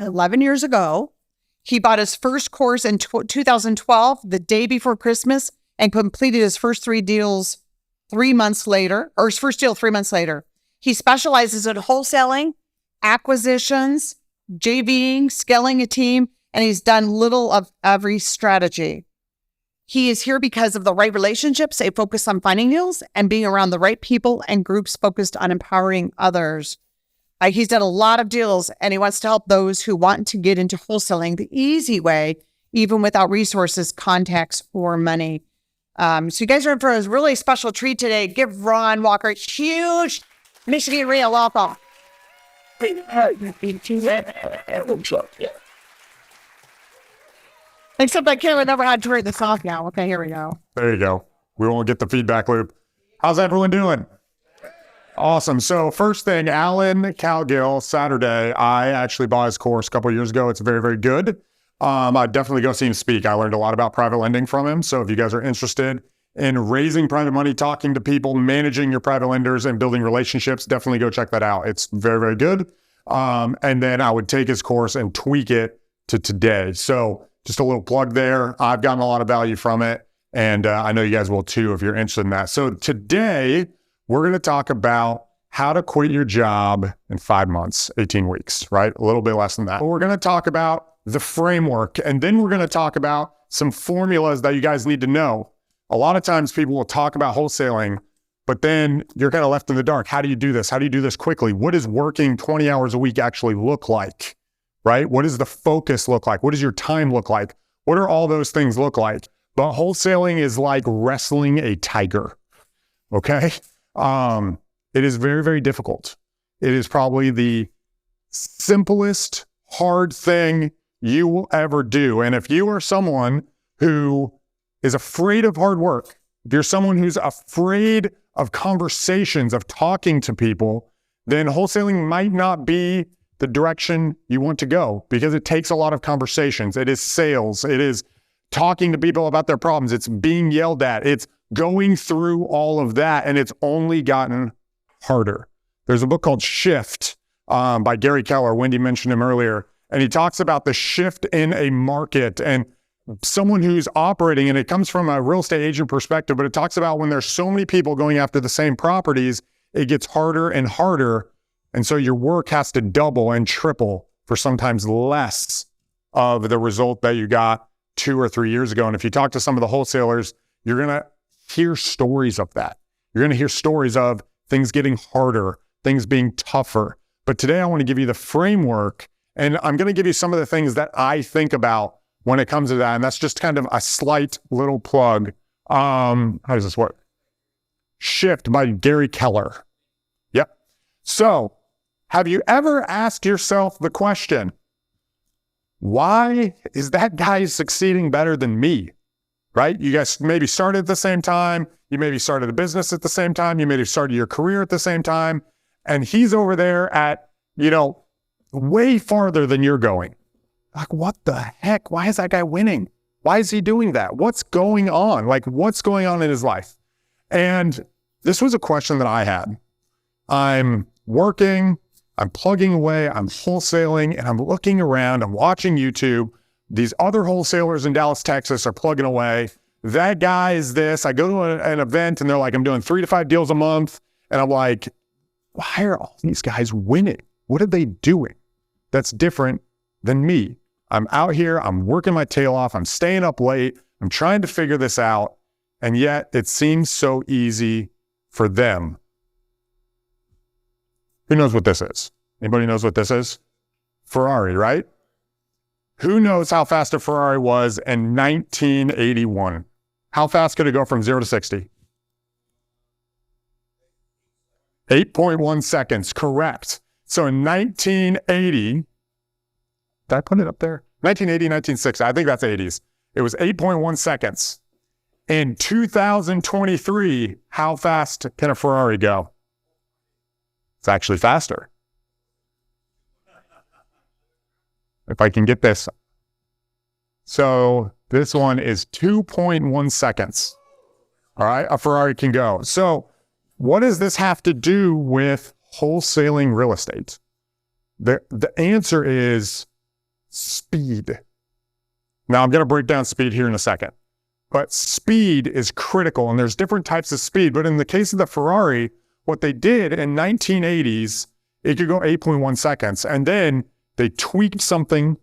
11 years ago. He bought his first course in 2012, the day before Christmas, and completed his first 3 deals 3 months later, or his first deal 3 months later. He specializes in wholesaling, acquisitions, JVing, scaling a team, and he's done little of every strategy. He is here because of the right relationships, a focus on finding deals, and being around the right people and groups focused on empowering others. He's done a lot of deals, and he wants to help those who want to get into wholesaling the easy way, even without resources, contacts, or money. So you guys are in for a really special treat today. Give Ron Walker a huge Michigan REI welcome. Except I can't remember how to turn this off now. Okay, here we go. There you go. We won't get the feedback loop. How's everyone doing? Awesome. So first thing, Alan Calgill, Saturday, I actually bought his course a couple of years ago. It's very, very good. I'd definitely go see him speak. I learned a lot about private lending from him. So if you guys are interested in raising private money, talking to people, managing your private lenders, and building relationships, definitely go check that out. It's very, very good. And then I would take his course and tweak it to today. So just a little plug there. I've gotten a lot of value from it. And I know you guys will too if you're interested in that. So today, we're going to talk about how to quit your job in 5 months, 18 weeks, right? A little bit less than that. But we're going to talk about the framework, and then we're going to talk about some formulas that you guys need to know. A lot of times people will talk about wholesaling, but then you're kind of left in the dark. How do you do this? How do you do this quickly? What does working 20 hours a week actually look like, right? What does the focus look like? What does your time look like? What are all those things look like? But wholesaling is like wrestling a tiger, okay? It is very, very difficult. It is probably the simplest hard thing you will ever do. And if you are someone who is afraid of hard work, if you're someone who's afraid of conversations, of talking to people, then wholesaling might not be the direction you want to go because it takes a lot of conversations. It is sales. It is talking to people about their problems. It's being yelled at. It's going through all of that, and it's only gotten harder. There's a book called Shift by Gary Keller. Wendy mentioned him earlier, and he talks about the shift in a market and someone who's operating, and it comes from a real estate agent perspective, but it talks about when there's so many people going after the same properties, it gets harder and harder, and so your work has to double and triple for sometimes less of the result that you got 2 or 3 years ago. And if you talk to some of the wholesalers, you're going to hear stories of that. You're going to hear stories of things getting harder, things being tougher. But today I want to give you the framework, and I'm going to give you some of the things that I think about when it comes to that. And that's just kind of a slight little plug. How does this work? Shift by Gary Keller. Yep. So have you ever asked yourself the question, why is that guy succeeding better than me? Right? You guys maybe started at the same time. You maybe started a business at the same time. You maybe started your career at the same time. And he's over there at, way farther than you're going. Like, what the heck? Why is that guy winning? Why is he doing that? What's going on? Like, what's going on in his life? And this was a question that I had. I'm working, I'm plugging away, I'm wholesaling, and I'm looking around, I'm watching YouTube. These other wholesalers in Dallas, Texas are plugging away. That guy is this. I go to an event and they're like, I'm doing 3 to 5 deals a month. And I'm like, why are all these guys winning? What are they doing that's different than me? I'm out here, I'm working my tail off, I'm staying up late, I'm trying to figure this out. And yet it seems so easy for them. Who knows what this is? Anybody knows what this is? Ferrari, right? Who knows how fast a Ferrari was in 1981? How fast could it go from 0 to 60? 8.1 seconds, correct. So in 1980, did I put it up there? 1980, 1960, I think that's 80s. It was 8.1 seconds. In 2023, how fast can a Ferrari go? It's actually faster. If I can get this. So this one is 2.1 seconds. All right, a Ferrari can go. So what does this have to do with wholesaling real estate? The answer is speed. Now I'm going to break down speed here in a second, but speed is critical and there's different types of speed. But in the case of the Ferrari, what they did in 1980s, it could go 8.1 seconds. And then they tweaked something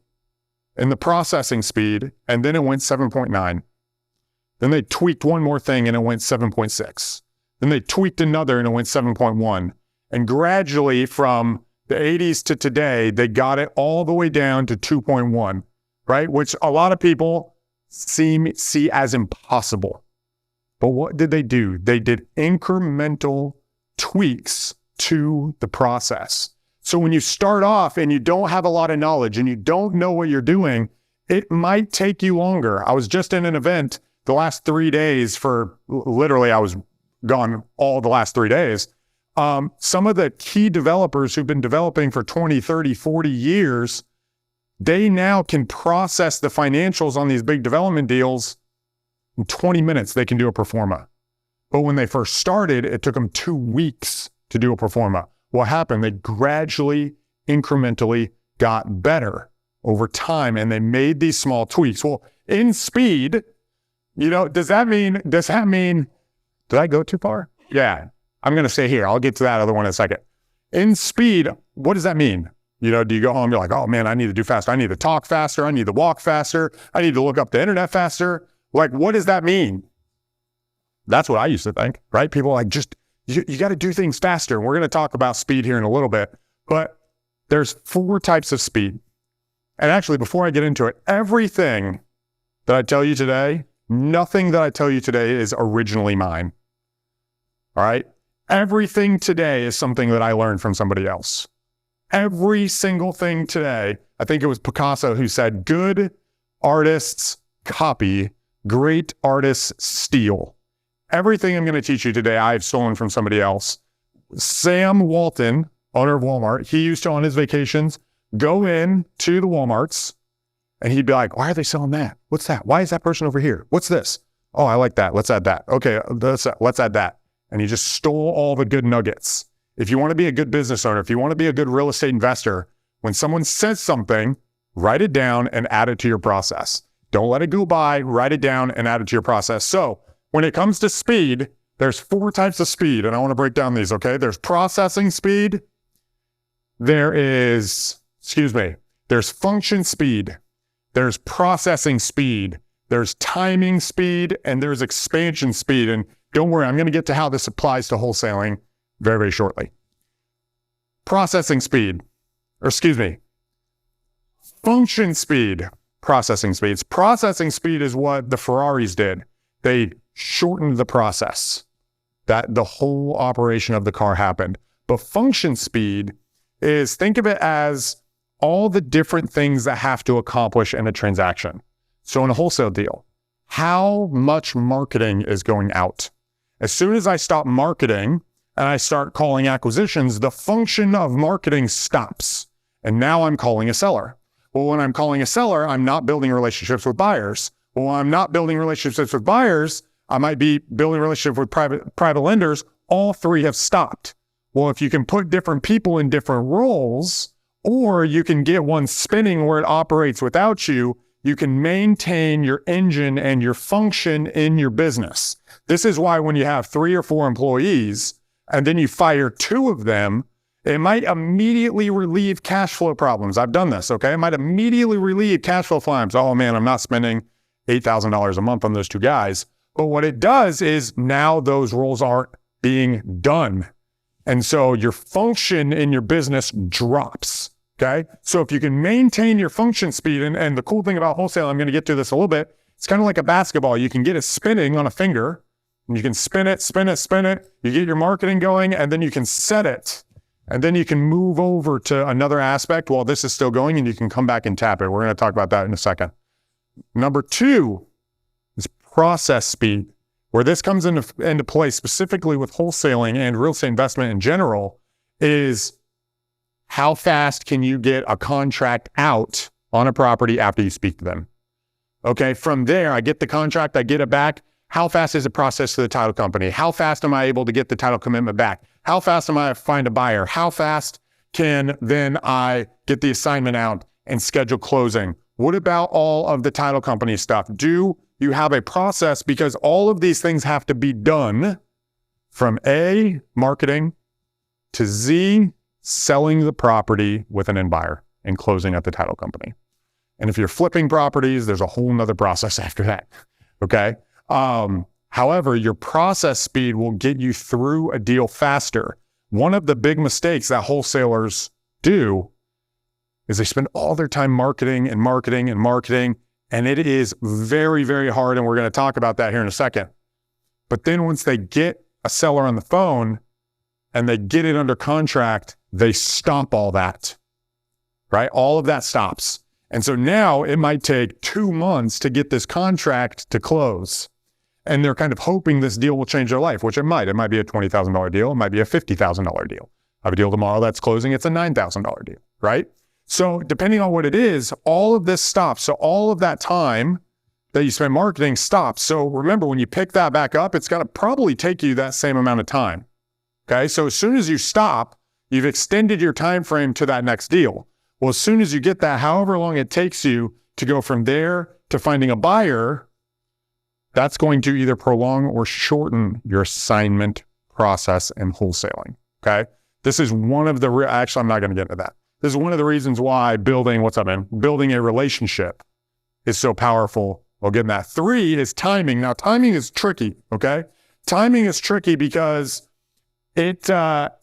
in the processing speed and then it went 7.9. Then they tweaked one more thing and it went 7.6. Then they tweaked another and it went 7.1. And gradually from the 80s to today, they got it all the way down to 2.1, right? Which a lot of people see as impossible. But what did they do? They did incremental tweaks to the process. So when you start off and you don't have a lot of knowledge and you don't know what you're doing, it might take you longer. I was just in an event the last 3 days for literally, I was gone all the last 3 days. Some of the key developers who've been developing for 20, 30, 40 years, they now can process the financials on these big development deals in 20 minutes. They can do a pro forma. But when they first started, it took them 2 weeks to do a pro forma. What happened? They gradually, incrementally got better over time and they made these small tweaks. Well, in speed, does that mean, did I go too far? Yeah, I'm going to say here, I'll get to that other one in a second. In speed, what does that mean? Do you go home, you're like, oh man, I need to do faster. I need to talk faster. I need to walk faster. I need to look up the internet faster. Like, what does that mean? That's what I used to think, right? People are like, you got to do things faster. And we're going to talk about speed here in a little bit, but there's 4 types of speed. And actually, before I get into it, everything that I tell you today, nothing that I tell you today is originally mine. All right? Everything today is something that I learned from somebody else. Every single thing today, I think it was Picasso who said, good artists copy, great artists steal. Everything I'm going to teach you today, I've stolen from somebody else. Sam Walton, owner of Walmart, he used to, on his vacations, go in to the Walmarts and he'd be like, why are they selling that? What's that? Why is that person over here? What's this? Oh, I like that. Let's add that. Okay, let's add that. And he just stole all the good nuggets. If you want to be a good business owner, if you want to be a good real estate investor, when someone says something, write it down and add it to your process. Don't let it go by, write it down and add it to your process. So when it comes to speed, there's 4 types of speed, and I want to break down these, okay? There's processing speed. There's function speed. There's processing speed. There's timing speed, and there's expansion speed. And don't worry, I'm going to get to how this applies to wholesaling very, very shortly. Function speed, processing speeds. Processing speed is what the Ferraris did. They shortened the process that the whole operation of the car happened. But function speed is, think of it as all the different things that have to accomplish in a transaction. So in a wholesale deal, how much marketing is going out? As soon as I stop marketing and I start calling acquisitions, the function of marketing stops. And now I'm calling a seller. Well, when I'm calling a seller, I'm not building relationships with buyers. Well, when I'm not building relationships with buyers, I might be building relationships with private lenders. All 3 have stopped. Well, if you can put different people in different roles, or you can get one spinning where it operates without you, you can maintain your engine and your function in your business. This is why when you have 3 or 4 employees and then you fire 2 of them, it might immediately relieve cash flow problems. I've done this, okay? It might immediately relieve cash flow problems. Oh man, I'm not spending $8,000 a month on those 2 guys. But what it does is now those roles aren't being done. And so your function in your business drops, okay? So if you can maintain your function speed, and the cool thing about wholesale, I'm going to get to this a little bit, it's kind of like a basketball. You can get it spinning on a finger, and you can spin it. You get your marketing going, and then you can set it. And then you can move over to another aspect while this is still going, and you can come back and tap it. We're going to talk about that in a second. Number 2 is process speed, where this comes into play specifically with wholesaling and real estate investment in general, is how fast can you get a contract out on a property after you speak to them? Okay, from there, I get the contract, I get it back. How fast is it processed to the title company? How fast am I able to get the title commitment back? How fast am I to find a buyer? How fast can then I get the assignment out and schedule closing? What about all of the title company stuff? Do you have a process? Because all of these things have to be done from A, marketing, to Z, selling the property with an end buyer and closing at the title company. And if you're flipping properties, there's a whole nother process after that, okay? However, your process speed will get you through a deal faster. One of the big mistakes that wholesalers do is they spend all their time marketing and marketing and marketing, and it is very, very hard, and we're going to talk about that here in a second. But then once they get a seller on the phone and they get it under contract, they stop all that, right? All of that stops. And so now it might take 2 months to get this contract to close. And they're kind of hoping this deal will change their life, which it might. It might be a $20,000 deal. It might be a $50,000 deal. I have a deal tomorrow that's closing. It's a $9,000 deal, right? So depending on what it is, all of this stops. So all of that time that you spend marketing stops. So remember, when you pick that back up, it's going to probably take you that same amount of time. Okay. So as soon as you stop, you've extended your time frame to that next deal. Well, as soon as you get that, however long it takes you to go from there to finding a buyer, that's going to either prolong or shorten your assignment process in wholesaling. Okay. This is one of the, actually, I'm not going to get into that. This is one of the reasons why building a relationship is so powerful. We'll get in that. 3 is timing. Now, timing is tricky. Okay. Timing is tricky because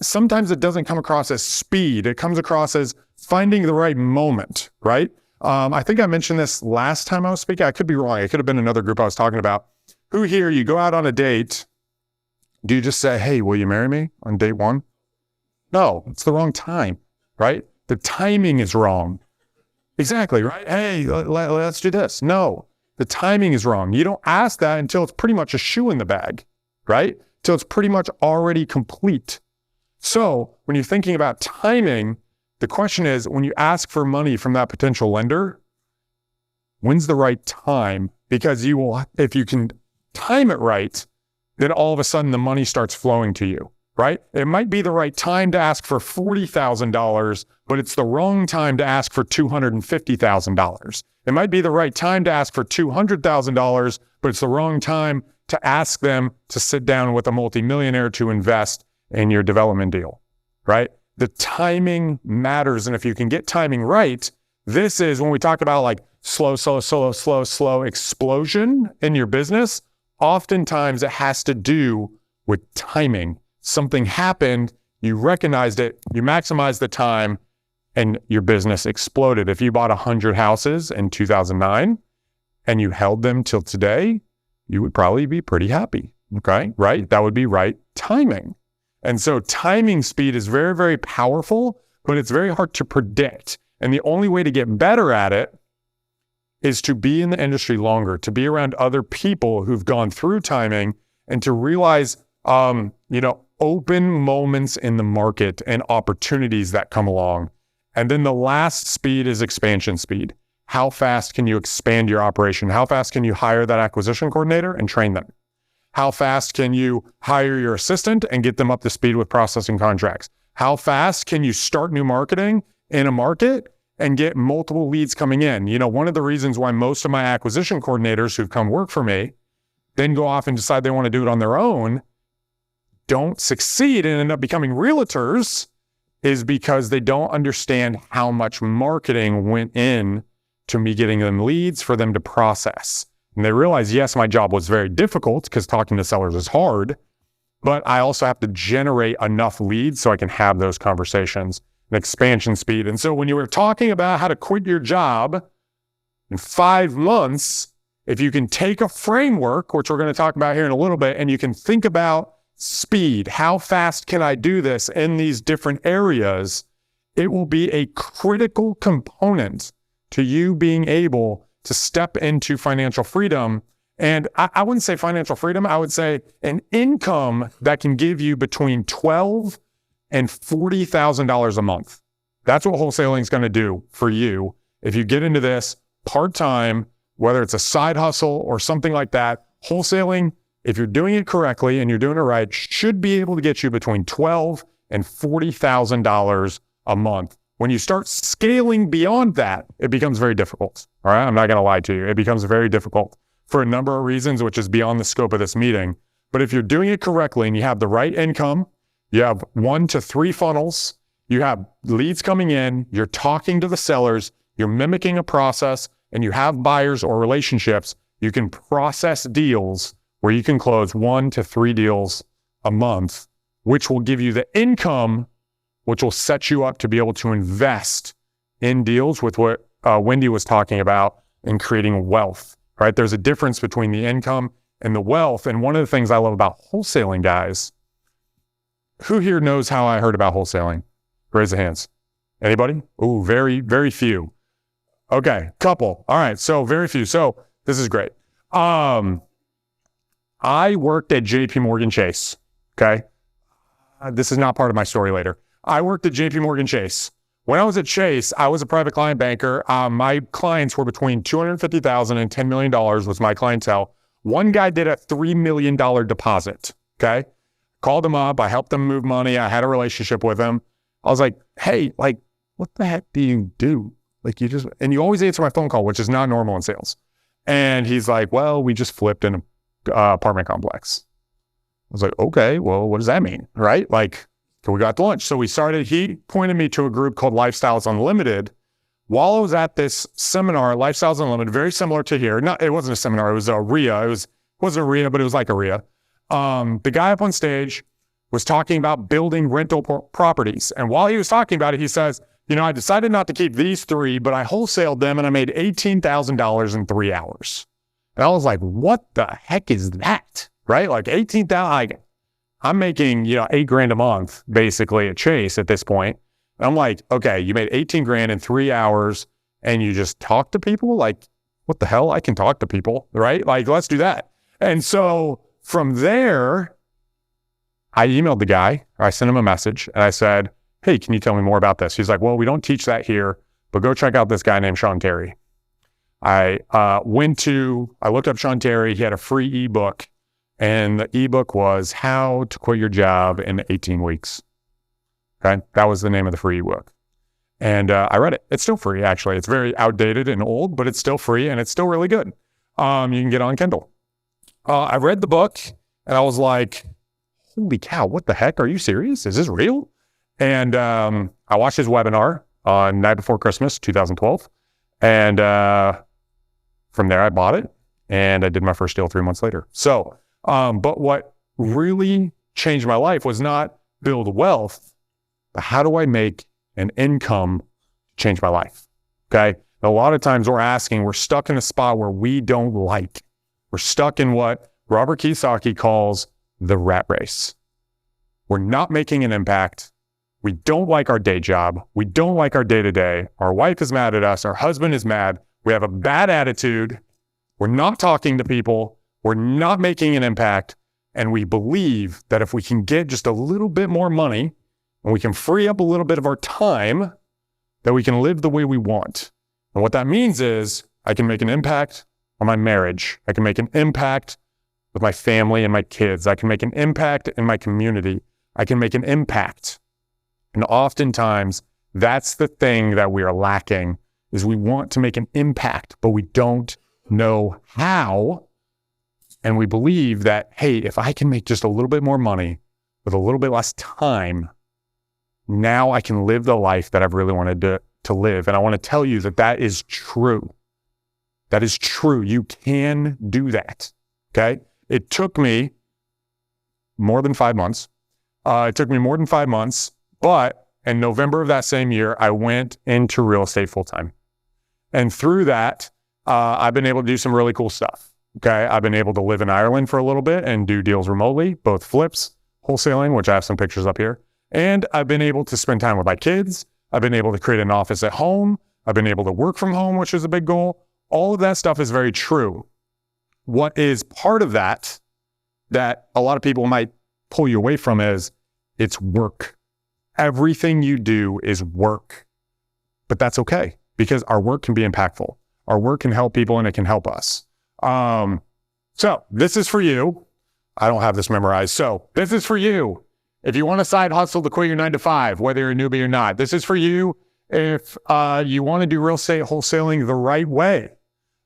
sometimes it doesn't come across as speed. It comes across as finding the right moment, right? I think I mentioned this last time I was speaking. I could be wrong. It could have been another group I was talking about. Who here, you go out on a date. Do you just say, hey, will you marry me on date 1? No, it's the wrong time, right? The timing is wrong. Exactly, right? Hey, let's do this. No, the timing is wrong. You don't ask that until it's pretty much a shoe in the bag, right? Till it's pretty much already complete. So when you're thinking about timing, the question is, when you ask for money from that potential lender, when's the right time? Because you will, if you can time it right, then all of a sudden the money starts flowing to you, right? It might be the right time to ask for $40,000, but it's the wrong time to ask for $250,000. It might be the right time to ask for $200,000, but it's the wrong time to ask them to sit down with a multimillionaire to invest in your development deal, right? The timing matters. And if you can get timing right, this is when we talk about like slow explosion in your business. Oftentimes it has to do with timing. Something happened, you recognized it, you maximized the time, and your business exploded. If you bought 100 houses in 2009 and you held them till today, you would probably be pretty happy, okay? Right? That would be right timing. And so timing speed is very, very powerful, but it's very hard to predict. And the only way to get better at it is to be in the industry longer, to be around other people who've gone through timing and to realize, open moments in the market and opportunities that come along. And then the last speed is expansion speed. How fast can you expand your operation? How fast can you hire that acquisition coordinator and train them? How fast can you hire your assistant and get them up to speed with processing contracts? How fast can you start new marketing in a market and get multiple leads coming in? One of the reasons why most of my acquisition coordinators who've come work for me then go off and decide they want to do it on their own, don't succeed and end up becoming realtors, is because they don't understand how much marketing went in to me getting them leads for them to process. And they realize, yes, my job was very difficult because talking to sellers is hard, but I also have to generate enough leads so I can have those conversations and expansion speed. And so when you were talking about how to quit your job in 5 months, if you can take a framework, which we're going to talk about here in a little bit, and you can think about speed, how fast can I do this in these different areas, it will be a critical component to you being able to step into financial freedom. And I wouldn't say financial freedom, I would say an income that can give you between $12,000 and $40,000 a month. That's what wholesaling is going to do for you. If you get into this part-time, whether it's a side hustle or something like that, wholesaling, if you're doing it correctly and you're doing it right, should be able to get you between $12,000 and $40,000 a month When you start scaling beyond that, it becomes very difficult. All right. I'm not going to lie to you. It becomes very difficult for a number of reasons, which is beyond the scope of this meeting. But if you're doing it correctly and you have the right income, you have 1 to 3 funnels, you have leads coming in, you're talking to the sellers, you're mimicking a process, and you have buyers or relationships, you can process deals where you can close 1 to 3 deals a month, which will give you the income, which will set you up to be able to invest in deals with what Wendy was talking about in creating wealth, right? There's a difference between the income and the wealth. And one of the things I love about wholesaling, guys, who here knows how I heard about wholesaling? Raise the hands. Anybody? Ooh, very, very few. Okay, couple. All right, so very few. So this is great. I worked at JP Morgan Chase, okay? This is not part of my story later. I worked at JP Morgan Chase. When I was at Chase, I was a private client banker. My clients were between $250,000 and $10 million was my clientele. One guy did a $3 million deposit, okay? Called him up. I helped him move money. I had a relationship with him. I was like, hey, like, what the heck do you do? Like, and you always answer my phone call, which is not normal in sales. And he's like, well, we just flipped in an apartment complex. I was like, okay, well, what does that mean? Right? Like, can we go out to lunch? So he pointed me to a group called Lifestyles Unlimited. While I was at this seminar, Lifestyles Unlimited, very similar to here. It wasn't a seminar, it was a REIA. It wasn't a REIA, but it was like a REIA. The guy up on stage was talking about building rental properties. And while he was talking about it, he says, I decided not to keep these 3, but I wholesaled them and I made $18,000 in 3 hours. And I was like, what the heck is that? Right? Like 18,000, like I'm making, $8,000 a month basically at Chase at this point. And I'm like, okay, you made 18 grand in 3 hours and you just talk to people? Like, what the hell? I can talk to people, right? Like, let's do that. And so from there, I emailed the guy, or I sent him a message and I said, hey, can you tell me more about this? He's like, well, we don't teach that here, but go check out this guy named Sean Terry. I looked up Sean Terry. He had a free ebook, and the ebook was How to Quit Your Job in 18 Weeks. Okay. That was the name of the free ebook. And I read it. It's still free, actually. It's very outdated and old, but it's still free and it's still really good. You can get it on Kindle. I read the book and I was like, holy cow, what the heck? Are you serious? Is this real? And I watched his webinar on night before Christmas, 2012. And from there, I bought it and I did my first deal 3 months later. So, but what really changed my life was not build wealth, but how do I make an income to change my life? Okay. A lot of times we're stuck in a spot where we don't like. We're stuck in what Robert Kiyosaki calls the rat race. We're not making an impact. We don't like our day job. We don't like our day-to-day. Our wife is mad at us. Our husband is mad. We have a bad attitude. We're not talking to people. We're not making an impact. And we believe that if we can get just a little bit more money and we can free up a little bit of our time, that we can live the way we want. And what that means is I can make an impact on my marriage. I can make an impact with my family and my kids. I can make an impact in my community. I can make an impact. And oftentimes that's the thing that we are lacking is we want to make an impact, but we don't know how. And we believe that, hey, if I can make just a little bit more money with a little bit less time, now I can live the life that I've really wanted to live. And I want to tell you that is true. That is true. You can do that. Okay. It took me more than 5 months. But in November of that same year, I went into real estate full time. And through that, I've been able to do some really cool stuff. Okay. I've been able to live in Ireland for a little bit and do deals remotely, both flips, wholesaling, which I have some pictures up here. And I've been able to spend time with my kids. I've been able to create an office at home. I've been able to work from home, which is a big goal. All of that stuff is very true. What is part of that a lot of people might pull you away from is it's work. Everything you do is work. But that's okay because our work can be impactful. Our work can help people and it can help us. So this is for you. I don't have this memorized. So this is for you. If you want a side hustle to quit your 9 to 5, whether you're a newbie or not, this is for you. if you want to do real estate wholesaling the right way.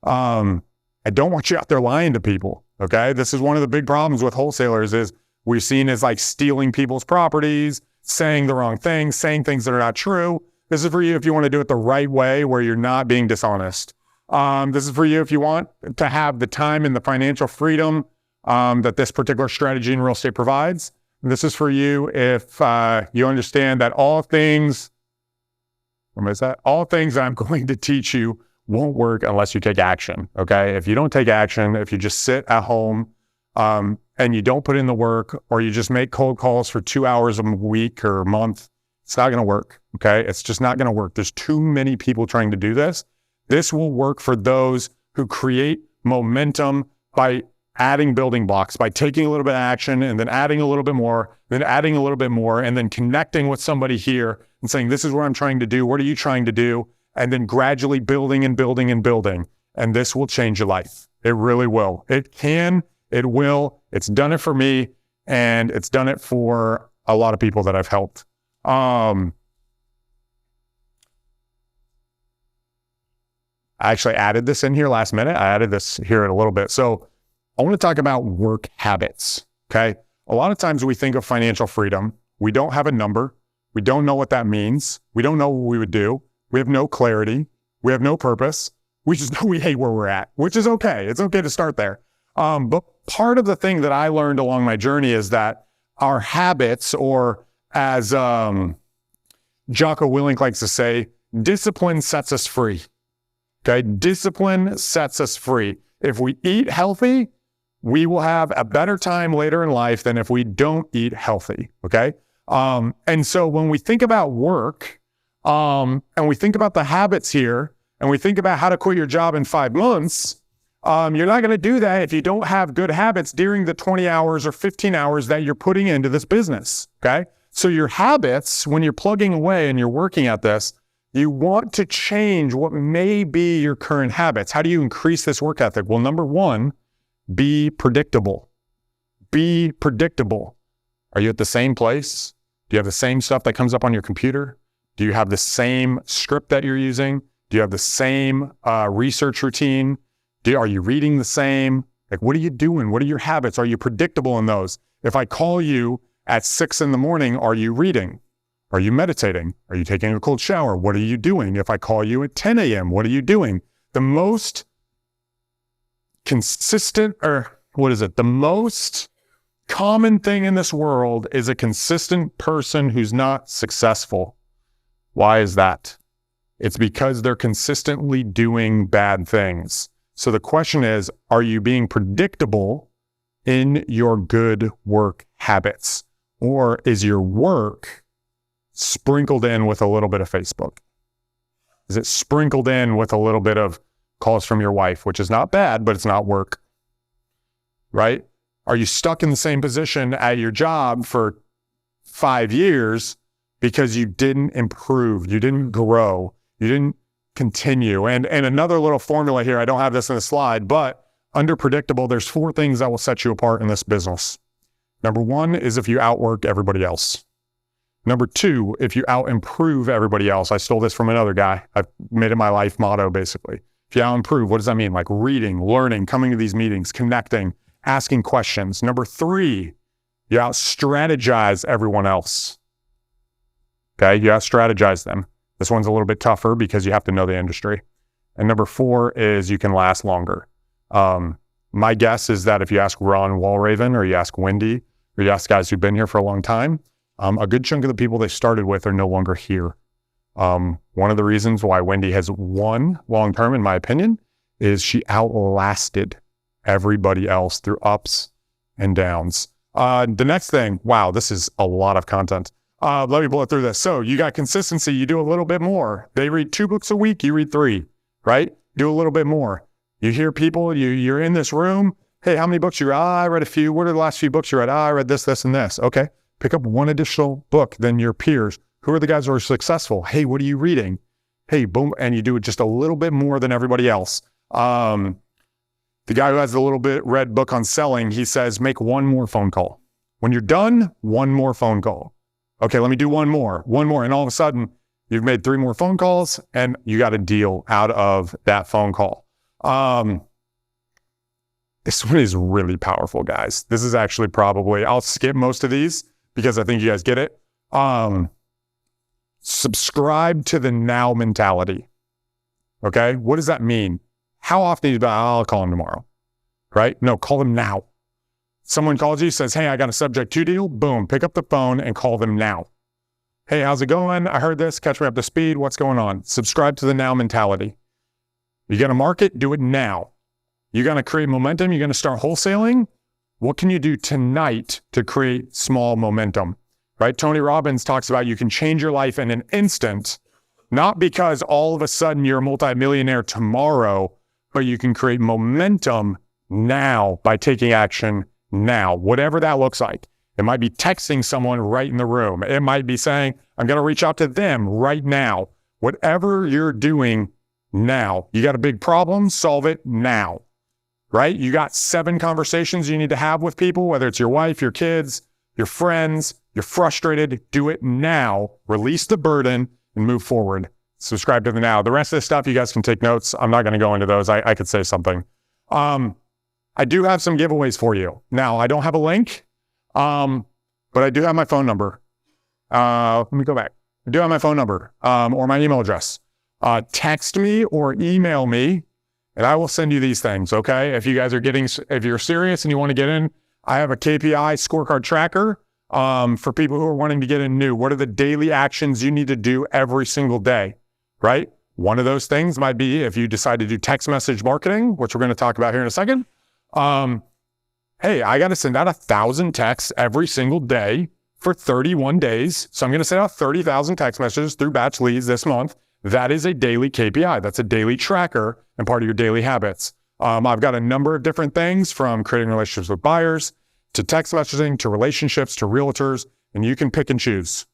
I don't want you out there lying to people, okay? This is one of the big problems with wholesalers is we're seen as like stealing people's properties, saying the wrong things, saying things that are not true. This is for you if you want to do it the right way where you're not being dishonest. This is for you if you want to have the time and the financial freedom that this particular strategy in real estate provides. This is for you if you understand that all things I'm going to teach you won't work unless you take action, okay? If you don't take action, if you just sit at home and you don't put in the work, or you just make cold calls for 2 hours a week or a month, it's not gonna work, okay? It's just not gonna work. There's too many people trying to do this. This will work for those who create momentum by adding building blocks, by taking a little bit of action and then adding a little bit more, then adding a little bit more, and then connecting with somebody here and saying, this is what I'm trying to do. What are you trying to do? And then gradually building and building and building. And this will change your life. It really will. It can, it will. It's done it for me, and it's done it for a lot of people that I've helped. I actually added this in here last minute. I added this here in a little bit. So I want to talk about work habits, okay? A lot of times we think of financial freedom. We don't have a number. We don't know what that means. We don't know what we would do. We have no clarity. We have no purpose. We just know we hate where we're at, which is okay. It's okay to start there. But part of the thing that I learned along my journey is that our habits, or as Jocko Willink likes to say, discipline sets us free. Okay, discipline sets us free. If we eat healthy, we will have a better time later in life than if we don't eat healthy, okay? And so when we think about work, and we think about the habits here, and we think about how to quit your job in 5 months, you're not going to do that if you don't have good habits during the 20 hours or 15 hours that you're putting into this business, okay? So your habits, when you're plugging away and you're working at this, you want to change what may be your current habits. How do you increase this work ethic? Well, number one, be predictable. Be predictable. Are you at the same place? Do you have the same stuff that comes up on your computer? Do you have the same script that you're using? Do you have the same research routine? Are you reading the same? Like, what are you doing? What are your habits? Are you predictable in those? If I call you at 6 a.m, are you reading? Are you meditating? Are you taking a cold shower? What are you doing? If I call you at 10 a.m., what are you doing? The most consistent, the most common thing in this world is a consistent person who's not successful. Why is that? It's because they're consistently doing bad things. So the question is, are you being predictable in your good work habits? Or is your work sprinkled in with a little bit of Facebook? Is it sprinkled in with a little bit of calls from your wife, which is not bad, but it's not work, right? Are you stuck in the same position at your job for 5 years because you didn't improve, you didn't grow, you didn't continue? And another little formula here, I don't have this in the slide, but under predictable, there's 4 things that will set you apart in this business. Number 1 is if you outwork everybody else. Number 2, if you out-improve everybody else. I stole this from another guy. I've made it my life motto, basically. If you out-improve, what does that mean? Like reading, learning, coming to these meetings, connecting, asking questions. Number 3, you out-strategize everyone else. Okay, you out-strategize them. This one's a little bit tougher because you have to know the industry. And number 4 is you can last longer. My guess is that if you ask Ron Walraven, or you ask Wendy, or you ask guys who've been here for a long time, a good chunk of the people they started with are no longer here. One of the reasons why Wendy has won long-term, in my opinion, is she outlasted everybody else through ups and downs. The next thing, wow, this is a lot of content. Let me blow through this. So you got consistency, you do a little bit more. They read 2 books a week, you read 3, right? Do a little bit more. You hear people, you're in this room, hey, how many books you read? I read a few. What are the last few books you read? I read this, this, and this. Okay, pick up 1 additional book than your peers. Who are the guys who are successful? Hey, what are you reading? Hey, boom, and you do it just a little bit more than everybody else. The guy who has the little bit read book on selling, he says, make 1 more phone call. When you're done, 1 more phone call. Okay, let me do one more. And all of a sudden, You've made 3 more phone calls and you got a deal out of that phone call. This one is really powerful, guys. This is actually probably, I'll skip most of these because I think you guys get it. Subscribe to the now mentality. Okay. What does that mean? How often do you, I'll call him tomorrow, right? No, call them now. Someone calls you, says, hey, I got a subject to deal. Boom, pick up the phone and call them now. Hey, how's it going? I heard this, catch me up to speed. What's going on? Subscribe to the now mentality. You got to market, do it now. You're going to create momentum. You're going to start wholesaling. What can you do tonight to create small momentum, right? Tony Robbins talks about you can change your life in an instant, not because all of a sudden you're a multimillionaire tomorrow, but you can create momentum now by taking action now, whatever that looks like. It might be texting someone right in the room. It might be saying, I'm going to reach out to them right now. Whatever you're doing now, you got a big problem, solve it now, right? You got 7 conversations you need to have with people, whether it's your wife, your kids, your friends, you're frustrated, do it now, release the burden and move forward. Subscribe to the now. The rest of the stuff, you guys can take notes. I'm not going to go into those. I could say something. I do have some giveaways for you. Now, I don't have a link, but I do have my phone number. Let me go back. I do have my phone number or my email address. Text me or email me, and I will send you these things, okay? If you guys are if you're serious and you want to get in, I have a KPI scorecard tracker for people who are wanting to get in new. What are the daily actions you need to do every single day, right? One of those things might be if you decide to do text message marketing, which we're going to talk about here in a second. Hey, I got to send out 1,000 texts every single day for 31 days. So I'm going to send out 30,000 text messages through batch leads this month. That is a daily KPI. That's a daily tracker and part of your daily habits. I've got a number of different things from creating relationships with buyers to text messaging to relationships to realtors, and you can pick and choose.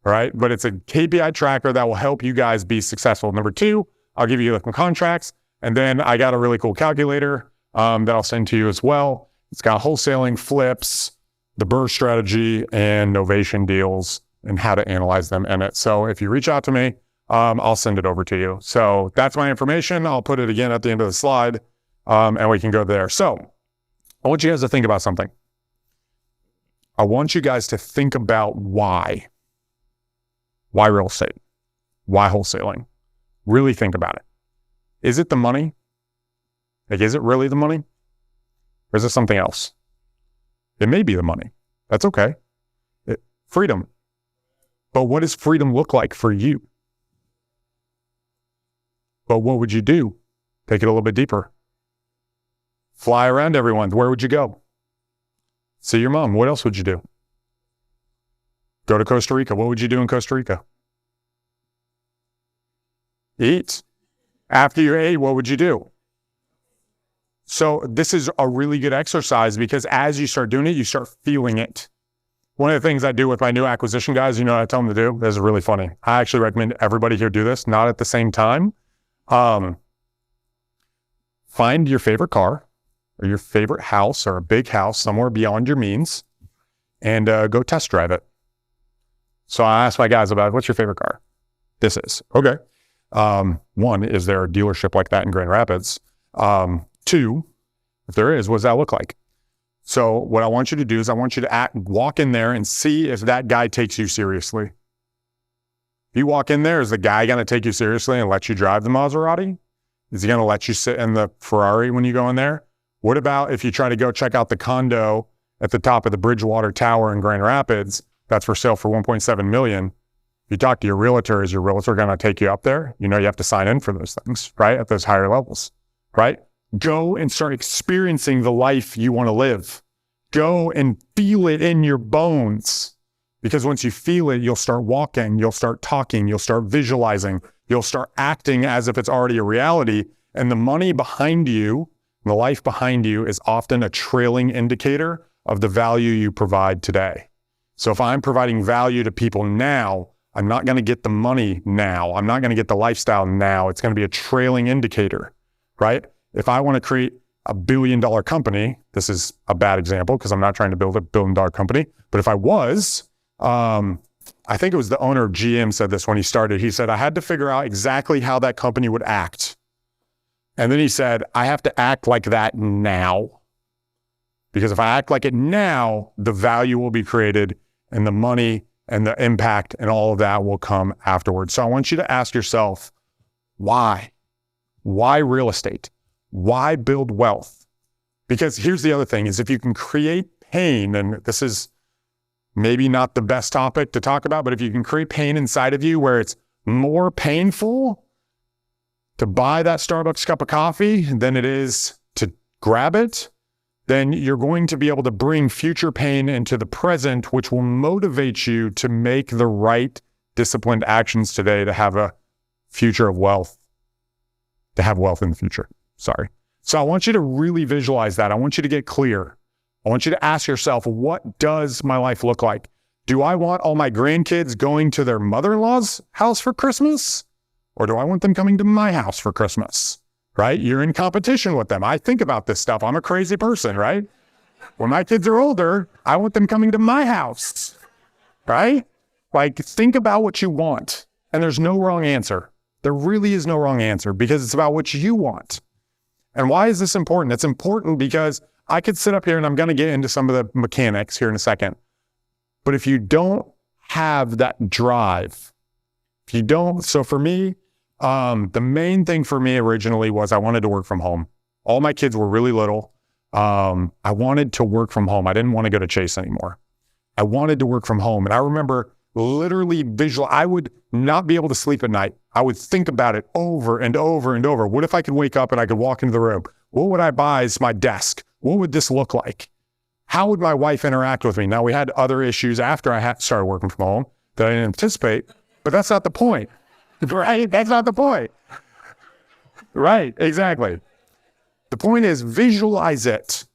All right. But it's a KPI tracker that will help you guys be successful. Number 2, I'll give you some contracts. And then I got a really cool calculator that I'll send to you as well. It's got wholesaling, flips, the BRRRR strategy, and novation deals and how to analyze them in it. So if you reach out to me, I'll send it over to you. So that's my information. I'll put it again at the end of the slide and we can go there. So I want you guys to think about something. I want you guys to think about why. Why real estate? Why wholesaling? Really think about it. Is it the money? Like, is it really the money? Or is it something else? It may be the money. That's okay. Freedom. But what does freedom look like for you? But what would you do? Take it a little bit deeper. Fly around everyone. Where would you go? See your mom. What else would you do? Go to Costa Rica. What would you do in Costa Rica? Eat. After you ate, what would you do? So this is a really good exercise because as you start doing it, you start feeling it. One of the things I do with my new acquisition guys, you know what I tell them to do? This is really funny. I actually recommend everybody here do this, not at the same time. Find your favorite car or your favorite house or a big house somewhere beyond your means and go test drive it. So I ask my guys about, what's your favorite car? This is. Okay. 1, is there a dealership like that in Grand Rapids? 2, if there is, what does that look like? So what I want you to do is I want you to walk in there and see if that guy takes you seriously. If you walk in there, is the guy going to take you seriously and let you drive the Maserati? Is he going to let you sit in the Ferrari when you go in there? What about if you try to go check out the condo at the top of the Bridgewater Tower in Grand Rapids that's for sale for $1.7 million? If you talk to your realtor, is your realtor going to take you up there? You know, you have to sign in for those things, right? At those higher levels, right? Go and start experiencing the life you want to live. Go and feel it in your bones. Because once you feel it, you'll start walking, you'll start talking, you'll start visualizing, you'll start acting as if it's already a reality. And the money behind you, the life behind you is often a trailing indicator of the value you provide today. So if I'm providing value to people now, I'm not going to get the money now. I'm not going to get the lifestyle now. It's going to be a trailing indicator, right? If I want to create a $1 billion company, this is a bad example because I'm not trying to build a $1 billion company, but if I was, I think it was the owner of GM said this when he started. He said, I had to figure out exactly how that company would act. And then he said, I have to act like that now. Because if I act like it now, the value will be created and the money and the impact and all of that will come afterwards. So I want you to ask yourself, why? Why real estate? Why build wealth? Because here's the other thing is if you can create pain, and this is maybe not the best topic to talk about, but if you can create pain inside of you where it's more painful to buy that Starbucks cup of coffee than it is to grab it, then you're going to be able to bring future pain into the present, which will motivate you to make the right disciplined actions today to have a future of wealth, to have wealth in the future. Sorry. So I want you to really visualize that. I want you to get clear. I want you to ask yourself, what does my life look like? Do I want all my grandkids going to their mother-in-law's house for Christmas? Or do I want them coming to my house for Christmas? Right? You're in competition with them. I think about this stuff. I'm a crazy person, right? When my kids are older, I want them coming to my house, right? Like, think about what you want. And there's no wrong answer. There really is no wrong answer because it's about what you want. And why is this important? It's important because I could sit up here and I'm going to get into some of the mechanics here in a second. But if you don't have that drive, if you don't, so for me, the main thing for me originally was I wanted to work from home. All my kids were really little. I wanted to work from home. I didn't want to go to Chase anymore. I wanted to work from home. And I remember literally I would not be able to sleep at night. I would think about it over and over and over. What if I could wake up and I could walk into the room? What would I buy as my desk? What would this look like? How would my wife interact with me? Now, we had other issues after I started working from home that I didn't anticipate, but that's not the point, right? That's not the point. Right, exactly. The point is visualize it.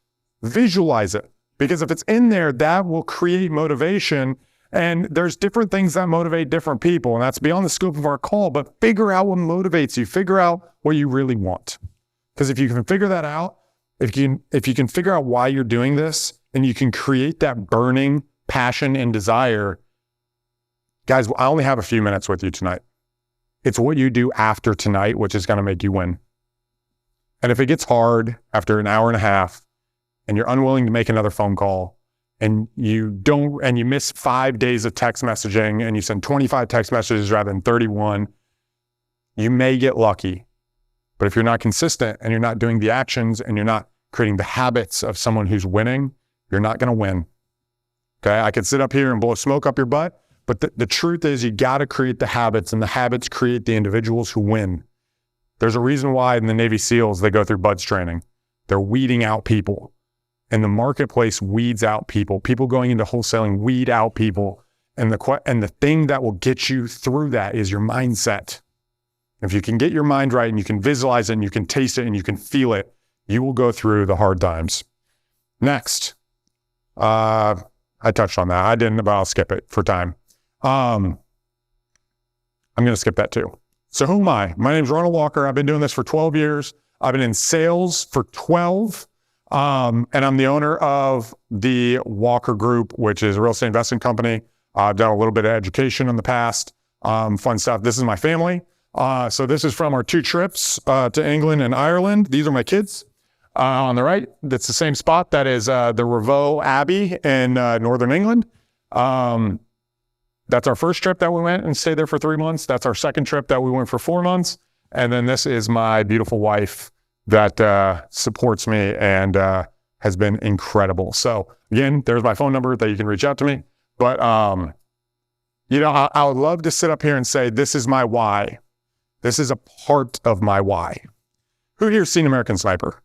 Visualize it. Because if it's in there, that will create motivation. And there's different things that motivate different people. And that's beyond the scope of our call, but figure out what motivates you. Figure out what you really want. Because if you can figure that out, if you can figure out why you're doing this and you can create that burning passion and desire, guys, I only have a few minutes with you tonight. It's what you do after tonight, which is going to make you win. And if it gets hard after an hour and a half and you're unwilling to make another phone call and you miss 5 days of text messaging and you send 25 text messages rather than 31, you may get lucky. But if you're not consistent and you're not doing the actions and you're not creating the habits of someone who's winning, you're not going to win. Okay. I could sit up here and blow smoke up your butt, but the truth is you got to create the habits, and the habits create the individuals who win. There's a reason why in the Navy SEALs, they go through BUDS training. They're weeding out people. And the marketplace weeds out people. People going into wholesaling weed out people. And the thing that will get you through that is your mindset. If you can get your mind right and you can visualize it and you can taste it and you can feel it, you will go through the hard times. Next, I touched on that. I didn't, but I'll skip it for time. I'm going to skip that too. So who am I? My name's Ronald Walker. I've been doing this for 12 years. I've been in sales for 12. And I'm the owner of the Walker Group, which is a real estate investment company. I've done a little bit of education in the past, fun stuff. This is my family. So this is from our 2 trips to England and Ireland. These are my kids. On the right, that's the same spot. That is the Ravoux Abbey in Northern England. That's our first trip that we went and stayed there for 3 months. That's our second trip that we went for 4 months. And then this is my beautiful wife that supports me and has been incredible. So again, there's my phone number that you can reach out to me. But, I would love to sit up here and say, this is my why. This is a part of my why. Who here's seen American Sniper?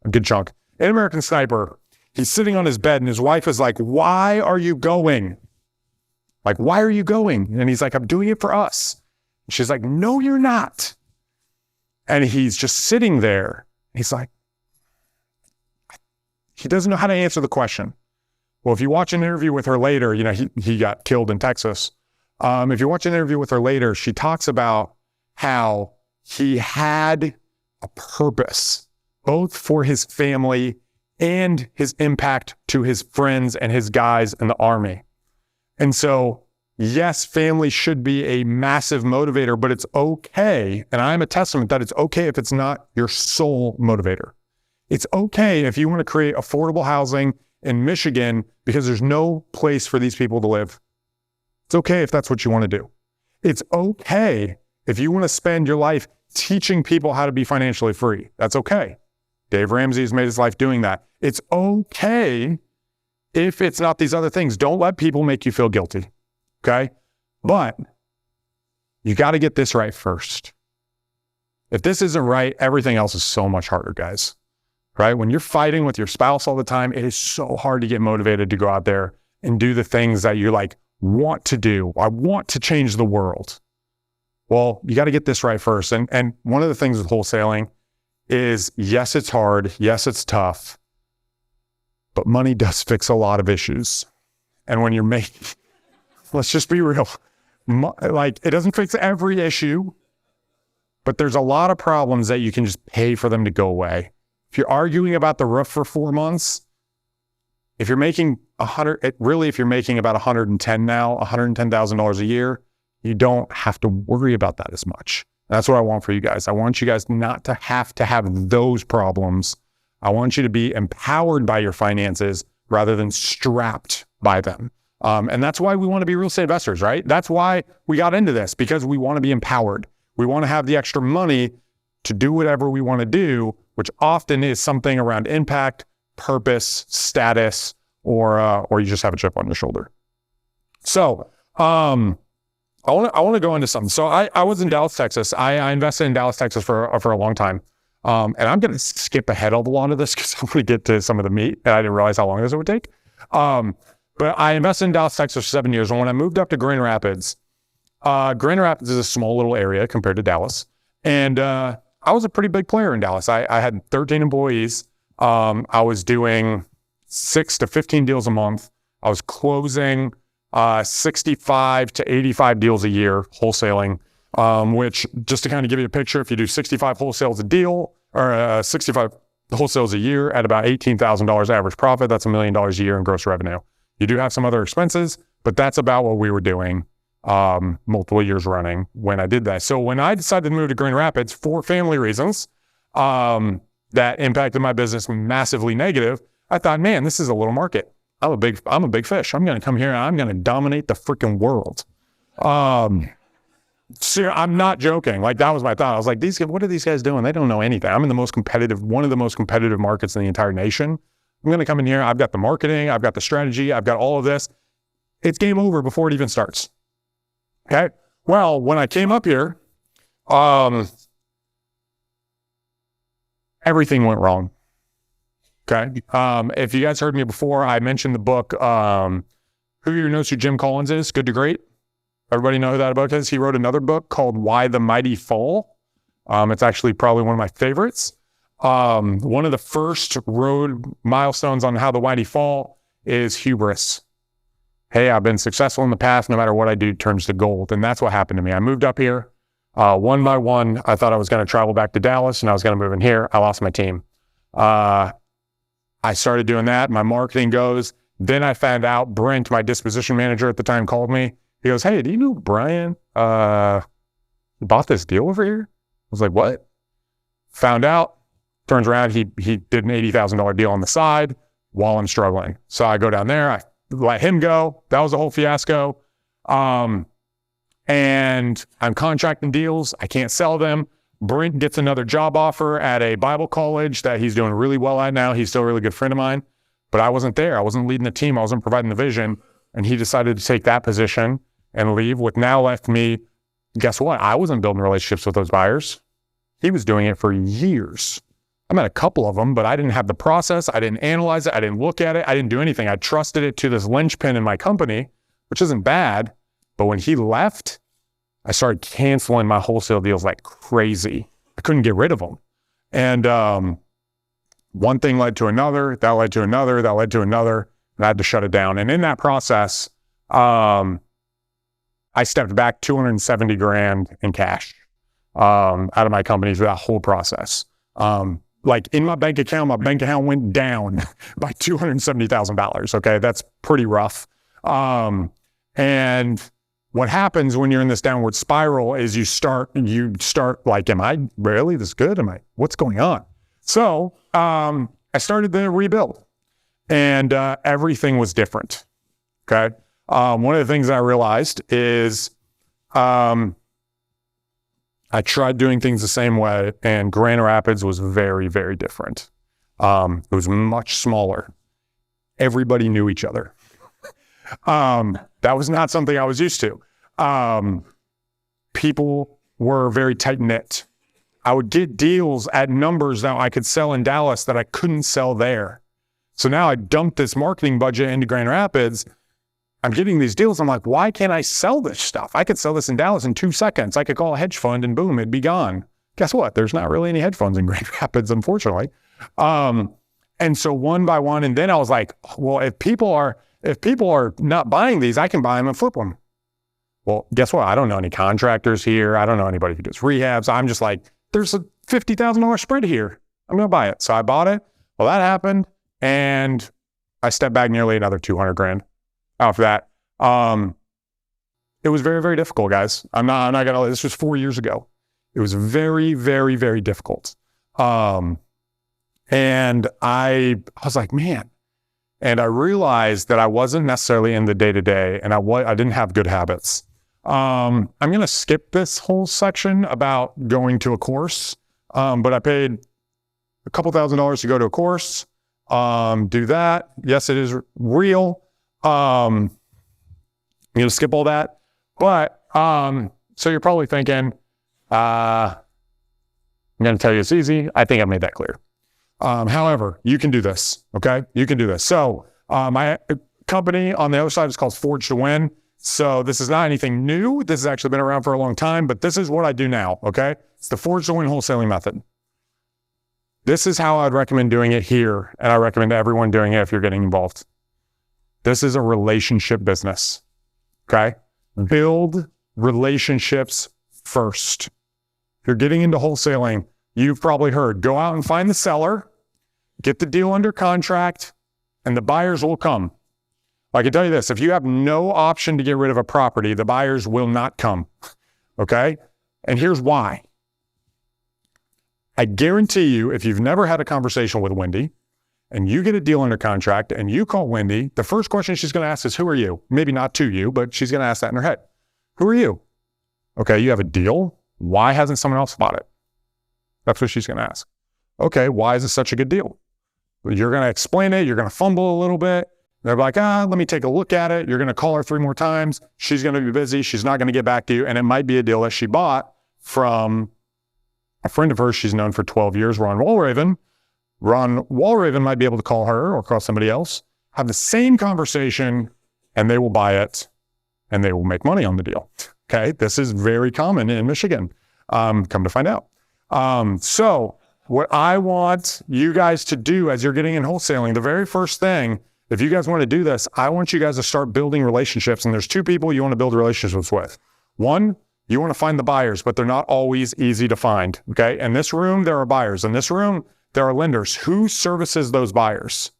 A good chunk. In American Sniper, he's sitting on his bed and his wife is like, why are you going? Like, why are you going? And he's like, I'm doing it for us. And she's like, no, you're not. And he's just sitting there. He's like, he doesn't know how to answer the question. Well, if you watch an interview with her later, he got killed in Texas. If you watch an interview with her later, she talks about how he had a purpose, both for his family and his impact to his friends and his guys in the army. And so, yes, family should be a massive motivator, but it's okay. And I'm a testament that it's okay if it's not your sole motivator. It's okay if you want to create affordable housing in Michigan because there's no place for these people to live. It's okay if that's what you want to do. It's okay if you want to spend your life teaching people how to be financially free. That's okay. Dave Ramsey has made his life doing that. It's okay if it's not these other things. Don't let people make you feel guilty, okay? But you got to get this right first. If this isn't right, everything else is so much harder, guys, right? When you're fighting with your spouse all the time, it is so hard to get motivated to go out there and do the things that you like want to do. I want to change the world. Well, you got to get this right first. And one of the things with wholesaling is, yes, it's hard. Yes, it's tough. But money does fix a lot of issues. And when you're making, let's just be real, like it doesn't fix every issue, but there's a lot of problems that you can just pay for them to go away. If you're arguing about the roof for 4 months, if you're making if you're making about 110 now, $110,000 a year, you don't have to worry about that as much. That's what I want for you guys. I want you guys not to have those problems. I want you to be empowered by your finances rather than strapped by them. And that's why we want to be real estate investors, right? That's why we got into this, because we want to be empowered. We want to have the extra money to do whatever we want to do, which often is something around impact, purpose, status, or you just have a chip on your shoulder. So, I want to go into something. So I was in Dallas, Texas. I invested in Dallas, Texas for a long time. And I'm going to skip ahead of a lot of this because I'm going to get to some of the meat, and I didn't realize how long this would take. But I invested in Dallas, Texas for 7 years. And when I moved up to Grand Rapids is a small little area compared to Dallas. And I was a pretty big player in Dallas. I had 13 employees. I was doing 6 to 15 deals a month. I was closing 65 to 85 deals a year wholesaling, which, just to kind of give you a picture, if you do 65 wholesales a deal, or 65 wholesales a year at about $18,000 average profit, that's $1 million a year in gross revenue. You do have some other expenses, but that's about what we were doing multiple years running when I did that. So when I decided to move to Grand Rapids for family reasons that impacted my business massively negative, I thought, man, this is a little market. I'm a big fish. I'm going to come here and I'm going to dominate the freaking world. So I'm not joking. Like, that was my thought. I was like, what are these guys doing? They don't know anything. I'm in one of the most competitive markets in the entire nation. I'm going to come in here. I've got the marketing. I've got the strategy. I've got all of this. It's game over before it even starts. Okay. Well, when I came up here, everything went wrong. Okay. If you guys heard me before, I mentioned the book, Who Here Knows Who Jim Collins Is? Good to Great. Everybody know who that book is? He wrote another book called Why the Mighty Fall. It's actually probably one of my favorites. One of the first road milestones on how the mighty fall is hubris. Hey, I've been successful in the past. No matter what I do, turns to gold. And that's what happened to me. I moved up here one by one. I thought I was going to travel back to Dallas and I was going to move in here. I lost my team. I started doing that. My marketing goes. Then I found out Brent, my disposition manager at the time, called me. He goes, hey, do you know Brian bought this deal over here? I was like, what? Found out. Turns around, he did an $80,000 deal on the side while I'm struggling. So I go down there. I let him go. That was a whole fiasco. And I'm contracting deals. I can't sell them. Brent gets another job offer at a Bible college that he's doing really well at now. He's still a really good friend of mine, but I wasn't there. I wasn't leading the team. I wasn't providing the vision. And he decided to take that position and leave, with now left me. Guess what? I wasn't building relationships with those buyers. He was doing it for years. I met a couple of them, but I didn't have the process. I didn't analyze it. I didn't look at it. I didn't do anything. I trusted it to this linchpin in my company, which isn't bad. But when he left, I started canceling my wholesale deals like crazy. I couldn't get rid of them. And one thing led to another, that led to another, that led to another, and I had to shut it down. And in that process, I stepped back $270,000 in cash out of my company for that whole process. Like in my bank account went down by $270,000. Okay. That's pretty rough. And what happens when you're in this downward spiral is you start like, am I really this good? What's going on? So I started the rebuild, and everything was different. Okay. One of the things I realized is I tried doing things the same way, and Grand Rapids was very, very different. It was much smaller. Everybody knew each other. That was not something I was used to. People were very tight knit. I would get deals at numbers that I could sell in Dallas that I couldn't sell there. So now I dumped this marketing budget into Grand Rapids. I'm getting these deals. I'm like, why can't I sell this stuff? I could sell this in Dallas in 2 seconds. I could call a hedge fund and boom, it'd be gone. Guess what? There's not really any hedge funds in Grand Rapids, unfortunately. And so one by one, and then I was like, well, if people are not buying these, I can buy them and flip them. Well, guess what? I don't know any contractors here. I don't know anybody who does rehabs. I'm just like, there's a $50,000 spread here. I'm going to buy it. So I bought it. Well, that happened. And I stepped back nearly another 200 grand after that. It was very, very difficult, guys. I'm not going to, this was 4 years ago. It was very, very, very difficult. And I was like, man. And I realized that I wasn't necessarily in the day-to-day, and I didn't have good habits. I'm going to skip this whole section about going to a course, but I paid a couple $1,000s to go to a course, do that. Yes, it is real. I'm going to skip all that. But, so you're probably thinking, I'm going to tell you it's easy. I think I made that clear. However, you can do this, okay? You can do this. So my company on the other side is called Forge to Win. So this is not anything new. This has actually been around for a long time, but this is what I do now, okay? It's the Forge to Win wholesaling method. This is how I'd recommend doing it here, and I recommend everyone doing it if you're getting involved. This is a relationship business, okay? Build relationships first. If you're getting into wholesaling, you've probably heard, go out and find the seller, get the deal under contract, and the buyers will come. I can tell you this, if you have no option to get rid of a property, the buyers will not come, okay? And here's why. I guarantee you, if you've never had a conversation with Wendy, and you get a deal under contract, and you call Wendy, the first question she's going to ask is, who are you? Maybe not to you, but she's going to ask that in her head. Who are you? Okay, you have a deal. Why hasn't someone else bought it? That's what she's going to ask. Okay, why is it such a good deal? You're going to explain it. You're going to fumble a little bit. They're like, let me take a look at it. You're going to call her 3 more times. She's going to be busy. She's not going to get back to you. And it might be a deal that she bought from a friend of hers she's known for 12 years, Ron Walraven. Ron Walraven might be able to call her or call somebody else, have the same conversation, and they will buy it, and they will make money on the deal. Okay, this is very common in Michigan, come to find out. So what I want you guys to do as you're getting in wholesaling, the very first thing, if you guys want to do this, I want you guys to start building relationships. And there's 2 people you want to build relationships with. One, you want to find the buyers, but they're not always easy to find. Okay. In this room, there are buyers. In this room, there are lenders. Who services those buyers?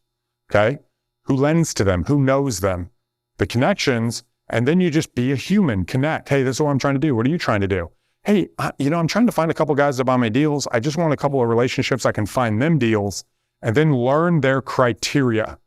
Okay. Who lends to them? Who knows them? The connections. And then you just be a human, connect. Hey, this is what I'm trying to do. What are you trying to do? Hey, I'm trying to find a couple guys to buy my deals. I just want a couple of relationships. I can find them deals and then learn their criteria.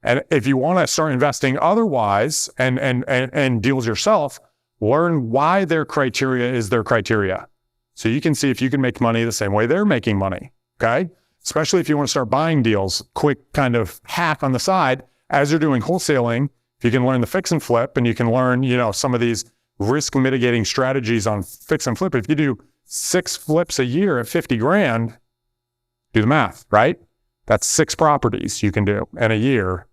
And if you want to start investing otherwise and deals yourself, learn why their criteria is their criteria. So you can see if you can make money the same way they're making money, okay? Especially if you want to start buying deals, quick kind of hack on the side. As you're doing wholesaling, if you can learn the fix and flip and you can learn, some of these risk mitigating strategies on fix and flip. If you do 6 flips a year at 50 grand, do the math, right? That's 6 properties you can do in a year,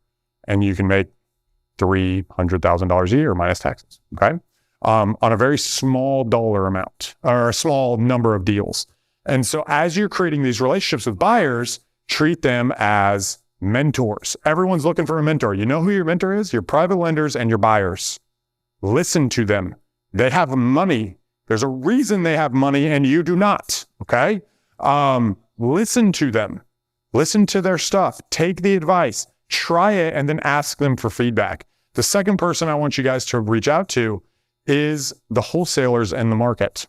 and you can make $300,000 a year minus taxes, okay? On a very small dollar amount or a small number of deals. And so as you're creating these relationships with buyers, treat them as mentors. Everyone's looking for a mentor. You know who your mentor is? Your private lenders and your buyers. Listen to them. They have money. There's a reason they have money and you do not, okay? Listen to them. Listen to their stuff. Take the advice. Try it and then ask them for feedback. The second person I want you guys to reach out to is the wholesalers in the market.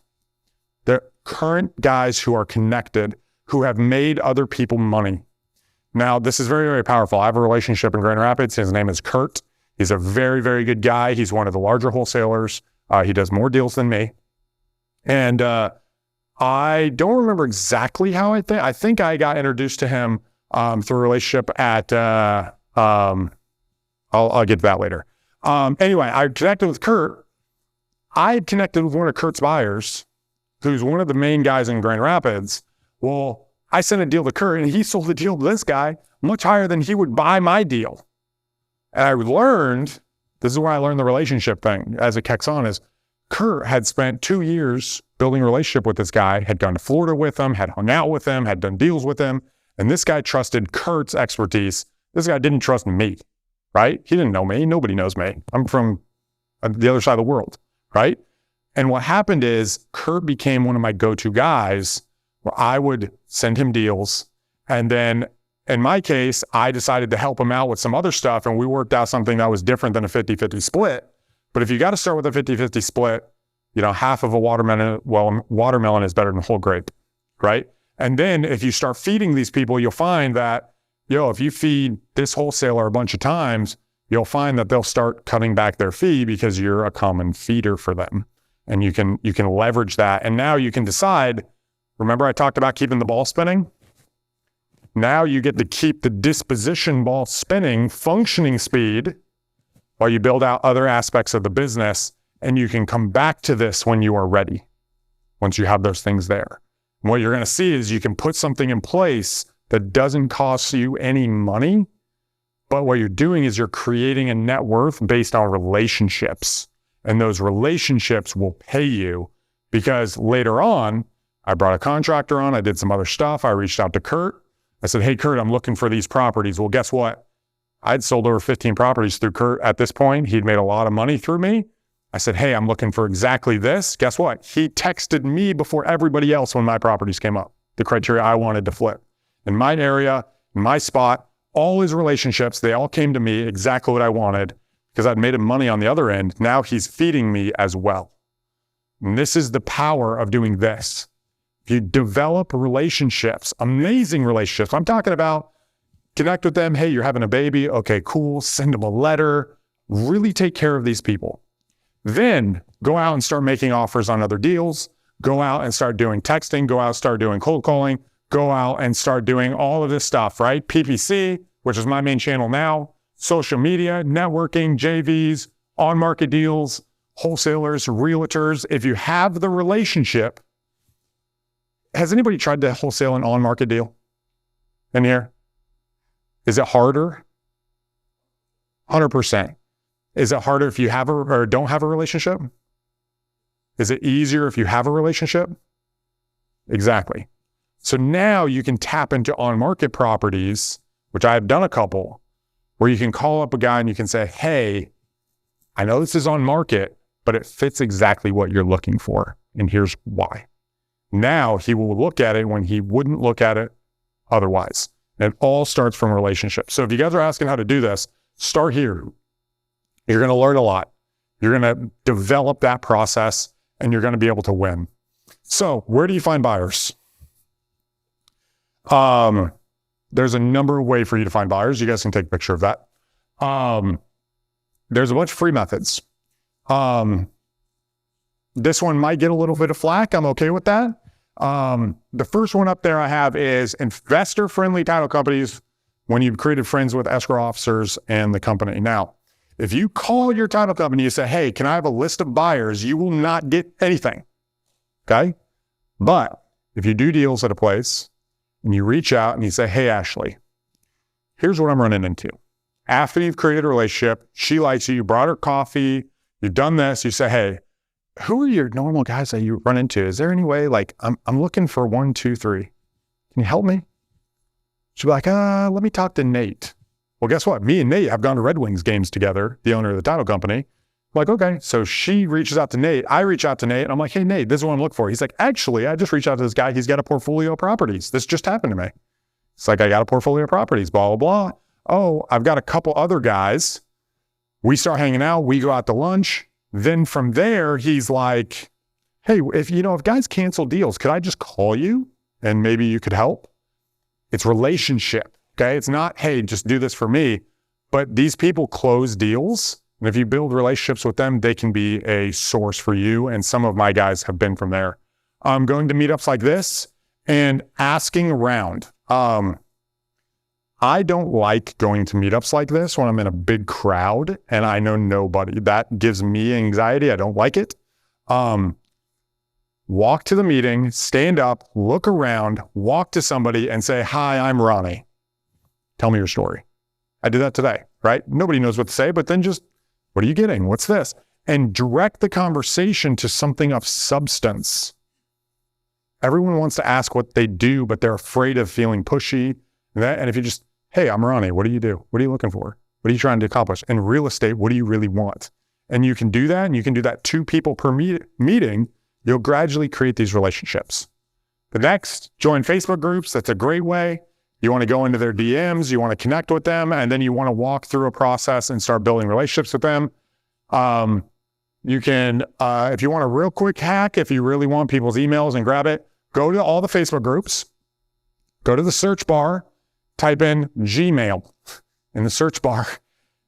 The current guys who are connected, who have made other people money. Now, this is very, very powerful. I have a relationship in Grand Rapids. His name is Kurt. He's a very, very good guy. He's one of the larger wholesalers. He does more deals than me. And I don't remember exactly how I think I got introduced to him through a relationship at, I'll get to that later. Anyway, I connected with Kurt. I had connected with one of Kurt's buyers, who's one of the main guys in Grand Rapids. Well, I sent a deal to Kurt and he sold the deal to this guy much higher than he would buy my deal. And I learned, this is where I learned the relationship thing as it kicks on, is Kurt had spent 2 years building a relationship with this guy, had gone to Florida with him, had hung out with him, had done deals with him. And this guy trusted Kurt's expertise. This guy didn't trust me, right? He didn't know me. Nobody knows me. I'm from the other side of the world, right? And what happened is Kurt became one of my go-to guys where I would send him deals. And then in my case, I decided to help him out with some other stuff. And we worked out something that was different than a 50-50 split. But if you got to start with a 50-50 split, half of a watermelon is better than a whole grape, right? And then if you start feeding these people, you'll find that, if you feed this wholesaler a bunch of times, you'll find that they'll start cutting back their fee because you're a common feeder for them. And you can leverage that. And now you can decide, remember I talked about keeping the ball spinning? Now you get to keep the disposition ball spinning, functioning speed, while you build out other aspects of the business. And you can come back to this when you are ready, once you have those things there. And what you're going to see is you can put something in place that doesn't cost you any money, but what you're doing is you're creating a net worth based on relationships. And those relationships will pay you because later on, I brought a contractor on, I did some other stuff. I reached out to Kurt. I said, hey, Kurt, I'm looking for these properties. Well, guess what? I'd sold over 15 properties through Kurt at this point. He'd made a lot of money through me. I said, hey, I'm looking for exactly this. Guess what? He texted me before everybody else when my properties came up, the criteria I wanted to flip. In my area, in my spot, all his relationships, they all came to me exactly what I wanted because I'd made him money on the other end. Now he's feeding me as well. And this is the power of doing this. If you develop relationships, amazing relationships, I'm talking about connect with them. Hey, you're having a baby. Okay, cool. Send them a letter. Really take care of these people. Then go out and start making offers on other deals. Go out and start doing texting. Go out and start doing cold calling. Go out and start doing all of this stuff, right? PPC, which is my main channel now, social media, networking, JVs, on-market deals, wholesalers, realtors. If you have the relationship, has anybody tried to wholesale an on-market deal in here? Is it harder? 100%. Is it harder if you have or don't have a relationship? Is it easier if you have a relationship? Exactly. So now you can tap into on-market properties, which I have done a couple, where you can call up a guy and you can say, hey, I know this is on market, but it fits exactly what you're looking for. And here's why. Now he will look at it when he wouldn't look at it otherwise. And it all starts from relationships. So if you guys are asking how to do this, start here. You're going to learn a lot. You're going to develop that process and you're going to be able to win. So where do you find buyers? There's a number of ways for you to find buyers. You guys can take a picture of that. There's a bunch of free methods. This one might get a little bit of flack. I'm okay with that. The first one up there I have is investor-friendly title companies when you've created friends with escrow officers and the company. Now, if you call your title company and say, hey, can I have a list of buyers? You will not get anything, okay? But if you do deals at a place and you reach out and you say, hey, Ashley, here's what I'm running into. After you've created a relationship, she likes you, you brought her coffee, you've done this, you say, hey, who are your normal guys that you run into? Is there any way, like, I'm looking for 1, 2, 3. Can you help me? She'll be like, let me talk to Nate. Well, guess what? Me and Nate have gone to Red Wings games together, the owner of the title company. I'm like, okay. So she reaches out to Nate. I reach out to Nate and I'm like, hey, Nate, this is what I'm looking for. He's like, actually, I just reached out to this guy. He's got a portfolio of properties. This just happened to me. It's like, I got a portfolio of properties, blah, blah, blah. Oh, I've got a couple other guys We start hanging out. We go out to lunch. Then from there, he's like, hey, if guys cancel deals, could I just call you and maybe you could help? It's relationship. Okay. It's not, hey, just do this for me. But these people close deals. And if you build relationships with them, they can be a source for you. And some of my guys have been from there. Going to meetups like this and asking around. I don't like going to meetups like this when I'm in a big crowd and I know nobody. That gives me anxiety. I don't like it. Walk to the meeting, stand up, look around, walk to somebody and say, hi, I'm Ronnie. Tell me your story. I did that today, right? Nobody knows what to say, but then just, what are you getting? What's this? And direct the conversation to something of substance. Everyone wants to ask what they do, but they're afraid of feeling pushy. And if you just, hey, I'm Ronnie, what do you do? What are you looking for? What are you trying to accomplish? In real estate, what do you really want? And you can do that, and you can do that 2 people per meeting. You'll gradually create these relationships. The next, join Facebook groups. That's a great way. You want to go into their DMs, you want to connect with them, and then you want to walk through a process and start building relationships with them. You can, if you want a real quick hack, if you really want people's emails and grab it, go to all the Facebook groups, go to the search bar, type in Gmail in the search bar.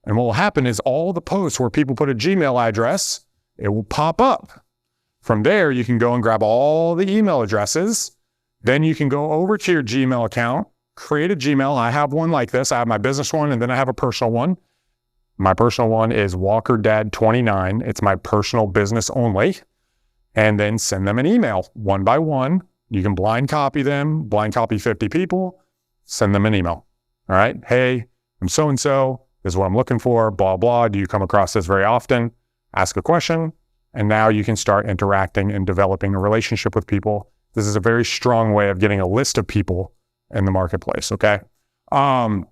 And what will happen is all the posts where people put a Gmail address, it will pop up. From there, you can go and grab all the email addresses. Then you can go over to your Gmail account, create a Gmail. I have one like this. I have my business one, and then I have a personal one. My personal one is WalkerDad29. It's my personal business only. And then send them an email one by one. You can blind copy them, blind copy 50 people, send them an email. All right. Hey, I'm so-and-so. This is what I'm looking for, blah, blah. Do you come across this very often? Ask a question. And now you can start interacting and developing a relationship with people. This is a very strong way of getting a list of people in the marketplace. Okay. PropStream,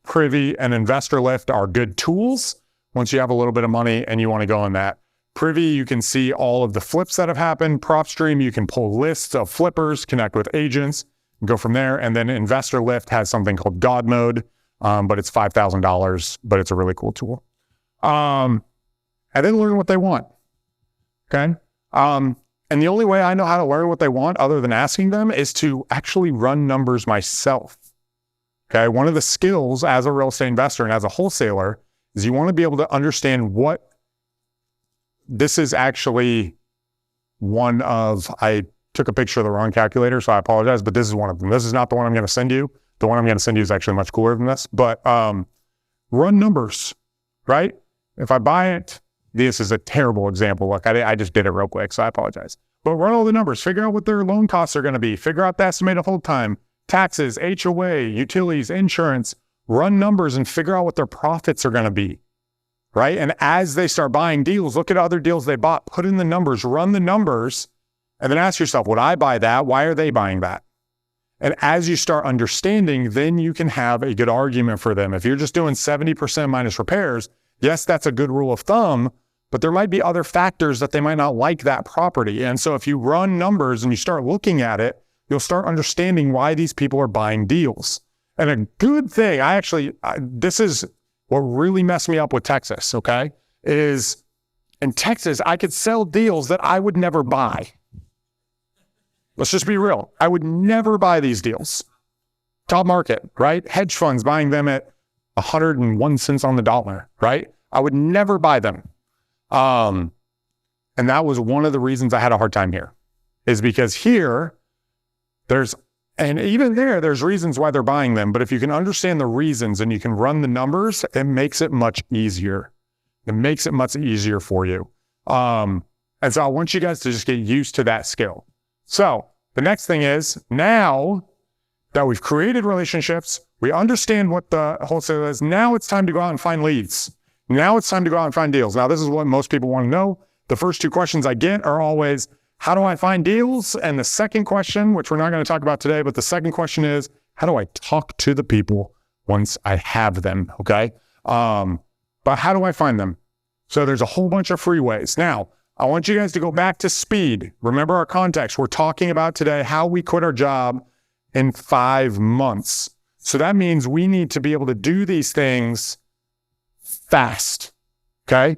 Privy, and Investor Lift are good tools once you have a little bit of money and you want to go on that. Privy, you can see all of the flips that have happened. PropStream, you can pull lists of flippers, connect with agents, and go from there. And then Investor Lift has something called God Mode, but it's $5,000, but it's a really cool tool. And then learn what they want. Okay. And the only way I know how to learn what they want other than asking them is to actually run numbers myself. Okay. One of the skills as a real estate investor and as a wholesaler is you want to be able to understand what this is actually one of, I took a picture of the wrong calculator, so I apologize, but this is one of them. This is not the one I'm going to send you. The one I'm going to send you is actually much cooler than this, but run numbers, right? If I buy it, this is a terrible example. Look, I just did it real quick, so I apologize. But run all the numbers, figure out what their loan costs are going to be, figure out the estimated hold time, taxes, HOA, utilities, insurance, run numbers and figure out what their profits are going to be, right? And as they start buying deals, look at other deals they bought, put in the numbers, run the numbers, and then ask yourself, would I buy that? Why are they buying that? And as you start understanding, then you can have a good argument for them. If you're just doing 70% minus repairs, yes, that's a good rule of thumb, but there might be other factors that they might not like that property. And so if you run numbers and you start looking at it, you'll start understanding why these people are buying deals. And a good thing, this is what really messed me up with Texas, okay, is in Texas, I could sell deals that I would never buy. Let's just be real. I would never buy these deals. Top market, right? Hedge funds buying them at 101 cents on the dollar, right? I would never buy them. And that was one of the reasons I had a hard time here, is because here and even there's reasons why they're buying them. But if you can understand the reasons and you can run the numbers, it makes it much easier. It makes it much easier for you. And so I want you guys to just get used to that skill. So the next thing is, now that we've created relationships, we understand what the wholesaler is. Now it's time to go out and find leads. Now it's time to go out and find deals. Now, this is what most people want to know. The first 2 questions I get are always, how do I find deals? And the second question, which we're not going to talk about today, but the second question is, how do I talk to the people once I have them? Okay. But how do I find them? So there's a whole bunch of free ways. Now, I want you guys to go back to speed. Remember our context. We're talking about today how we quit our job in 5 months. So that means we need to be able to do these things fast. Okay.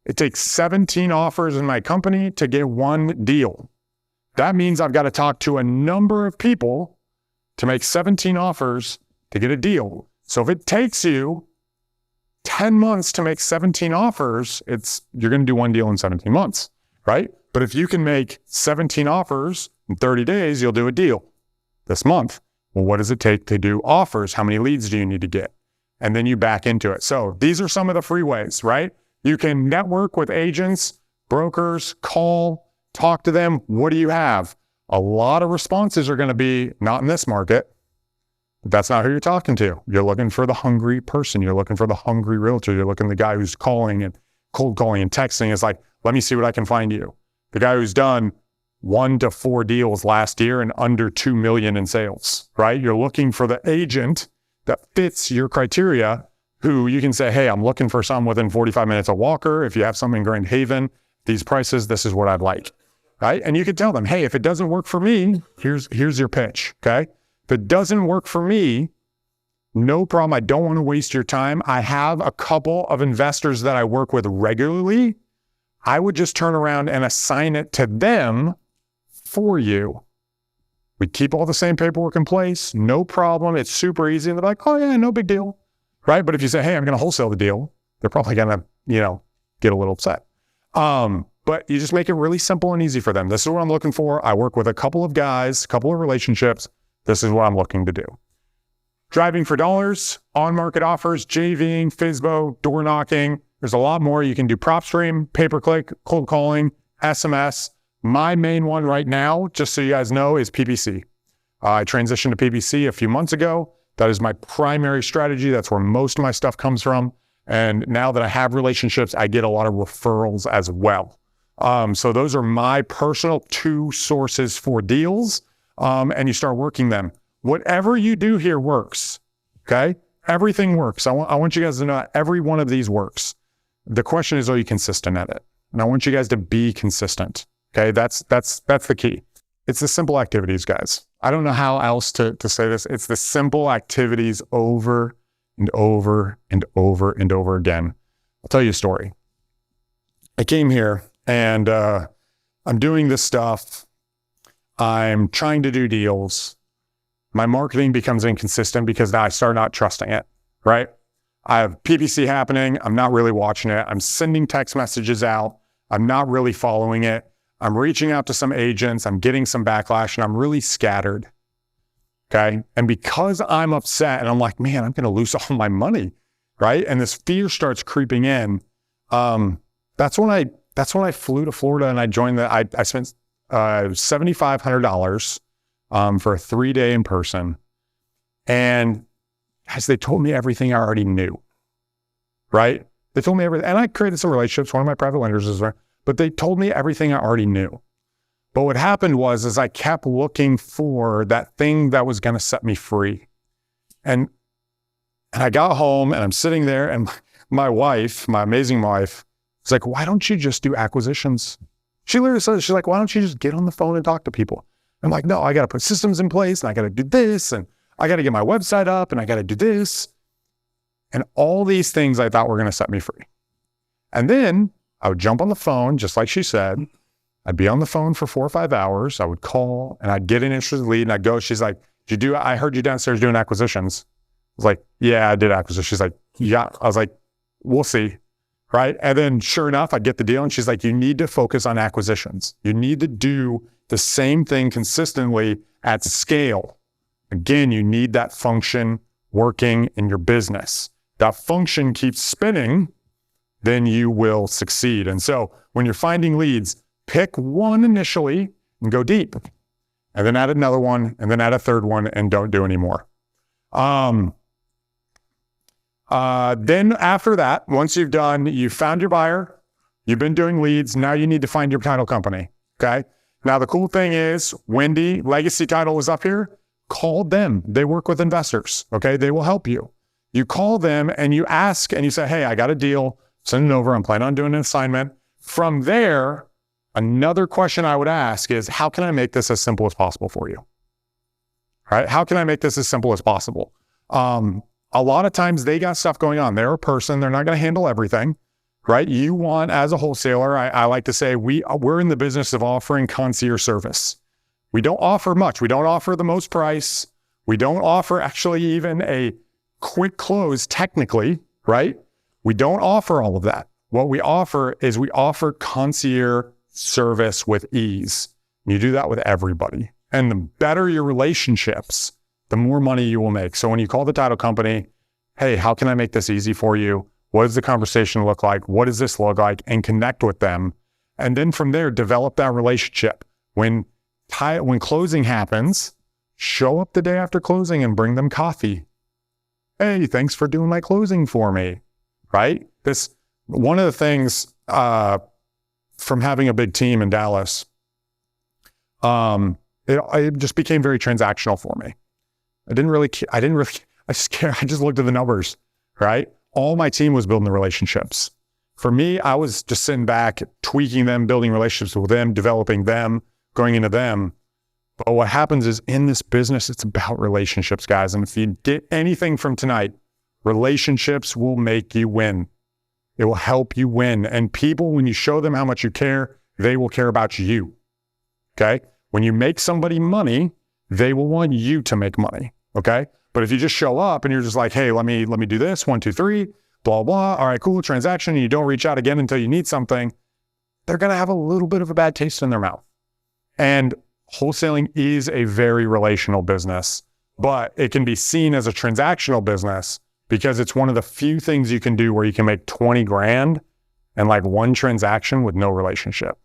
It takes 17 offers in my company to get one deal. That means I've got to talk to a number of people to make 17 offers to get a deal. So if it takes you 10 months to make 17 offers, you're going to do one deal in 17 months, right? But if you can make 17 offers in 30 days, you'll do a deal this month. Well, what does it take to do offers? How many leads do you need to get? And then you back into it. So these are some of the free ways, right? You can network with agents, brokers, talk to them. What do you have? A lot of responses are going to be not in this market, but that's not who you're talking to. You're looking for the hungry person. You're looking for the hungry realtor. You're looking for the guy who's calling and cold calling and texting. It's like, let me see what I can find you. The guy who's done 1 to 4 deals last year and under 2 million in sales, right? You're looking for the agent that fits your criteria, who you can say, hey, I'm looking for some within 45 minutes of Walker. If you have some in Grand Haven, these prices, this is what I'd like, right? And you could tell them, hey, if it doesn't work for me, here's your pitch, okay? If it doesn't work for me, no problem. I don't want to waste your time. I have a couple of investors that I work with regularly. I would just turn around and assign it to them for you. We keep all the same paperwork in place, no problem. It's super easy. And they're like, oh yeah, no big deal, right? But if you say, hey, I'm going to wholesale the deal, they're probably going to, get a little upset. But you just make it really simple and easy for them. This is what I'm looking for. I work with a couple of guys, a couple of relationships. This is what I'm looking to do. Driving for dollars, on-market offers, JVing, FSBO, door knocking. There's a lot more. You can do prop stream, pay-per-click, cold calling, SMS. My main one right now, just so you guys know, is PPC. I transitioned to PPC a few months ago. That is my primary strategy. That's where most of my stuff comes from. And now that I have relationships, I get a lot of referrals as well. So those are my personal 2 sources for deals. And you start working them. Whatever you do here works, okay? Everything works. I want you guys to know every one of these works. The question is, are you consistent at it? And I want you guys to be consistent, okay? That's the key. It's the simple activities, guys. I don't know how else to say this. It's the simple activities over and over and over and over again. I'll tell you a story. I came here and I'm doing this stuff. I'm trying to do deals. My marketing becomes inconsistent because now I start not trusting it, right? I have PPC happening. I'm not really watching it. I'm sending text messages out. I'm not really following it. I'm reaching out to some agents. I'm getting some backlash and I'm really scattered. Okay. And because I'm upset and I'm like, man, I'm going to lose all my money. Right. And this fear starts creeping in. That's when I flew to Florida and I joined I spent $7,500 for a 3-day in person. And guys, they told me everything I already knew, right? They told me everything. And I created some relationships. One of my private lenders is there, but they told me everything I already knew. But what happened was I kept looking for that thing that was going to set me free. And I got home and I'm sitting there and my wife, my amazing wife, was like, why don't you just do acquisitions? She literally said, she's like, why don't you just get on the phone and talk to people? I'm like, no, I got to put systems in place and I got to do this and I got to get my website up and I got to do this. And all these things I thought were going to set me free. And then I would jump on the phone, just like she said. I'd be on the phone for 4 or 5 hours. I would call and I'd get an interested lead and I'd go, she's like, I heard you downstairs doing acquisitions. I was like, yeah, I did acquisitions. She's like, yeah. I was like, we'll see. Right. And then sure enough, I'd get the deal. And she's like, you need to focus on acquisitions. You need to do the same thing consistently at scale. Again, you need that function working in your business. That function keeps spinning, then you will succeed. And so when you're finding leads, pick one initially and go deep. And then add another one, and then add a third one, and don't do any more. Then after that, once you found your buyer, you've been doing leads, now you need to find your title company, okay? Now the cool thing is, Wendy, Legacy Title is up here, call them. They work with investors, okay? They will help you. You call them and you ask and you say, hey, I got a deal, send it over, I'm planning on doing an assignment. From there, another question I would ask is, how can I make this as simple as possible for you? All right? How can I make this as simple as possible? a lot of times they got stuff going on. They're a person. They're not going to handle everything, right? You want, as a wholesaler, I like to say we're in the business of offering concierge service. We don't offer much. We don't offer the most price. We don't offer actually even a quick close technically, right? We don't offer all of that. What we offer is we offer concierge service with ease. You do that with everybody. And the better your relationships, the more money you will make. So when you call the title company, hey, how can I make this easy for you? What does the conversation look like? What does this look like? And connect with them. And then from there, develop that relationship. When closing happens, show up the day after closing and bring them coffee. Hey, thanks for doing my closing for me, right? One of the things from having a big team in Dallas, it just became very transactional for me. I just looked at the numbers, right? All my team was building the relationships. For me, I was just sitting back, tweaking them, building relationships with them, developing them, going into them. But what happens is in this business, it's about relationships, guys. And if you get anything from tonight, relationships will make you win. It will help you win. And people, when you show them how much you care, they will care about you. Okay? When you make somebody money, they will want you to make money. Okay? But if you just show up and you're just like, hey, let me do this, 1, 2, 3, blah, blah. All right, cool, transaction. And you don't reach out again until you need something, they're going to have a little bit of a bad taste in their mouth. And wholesaling is a very relational business, but it can be seen as a transactional business because it's one of the few things you can do where you can make 20 grand and like one transaction with no relationship.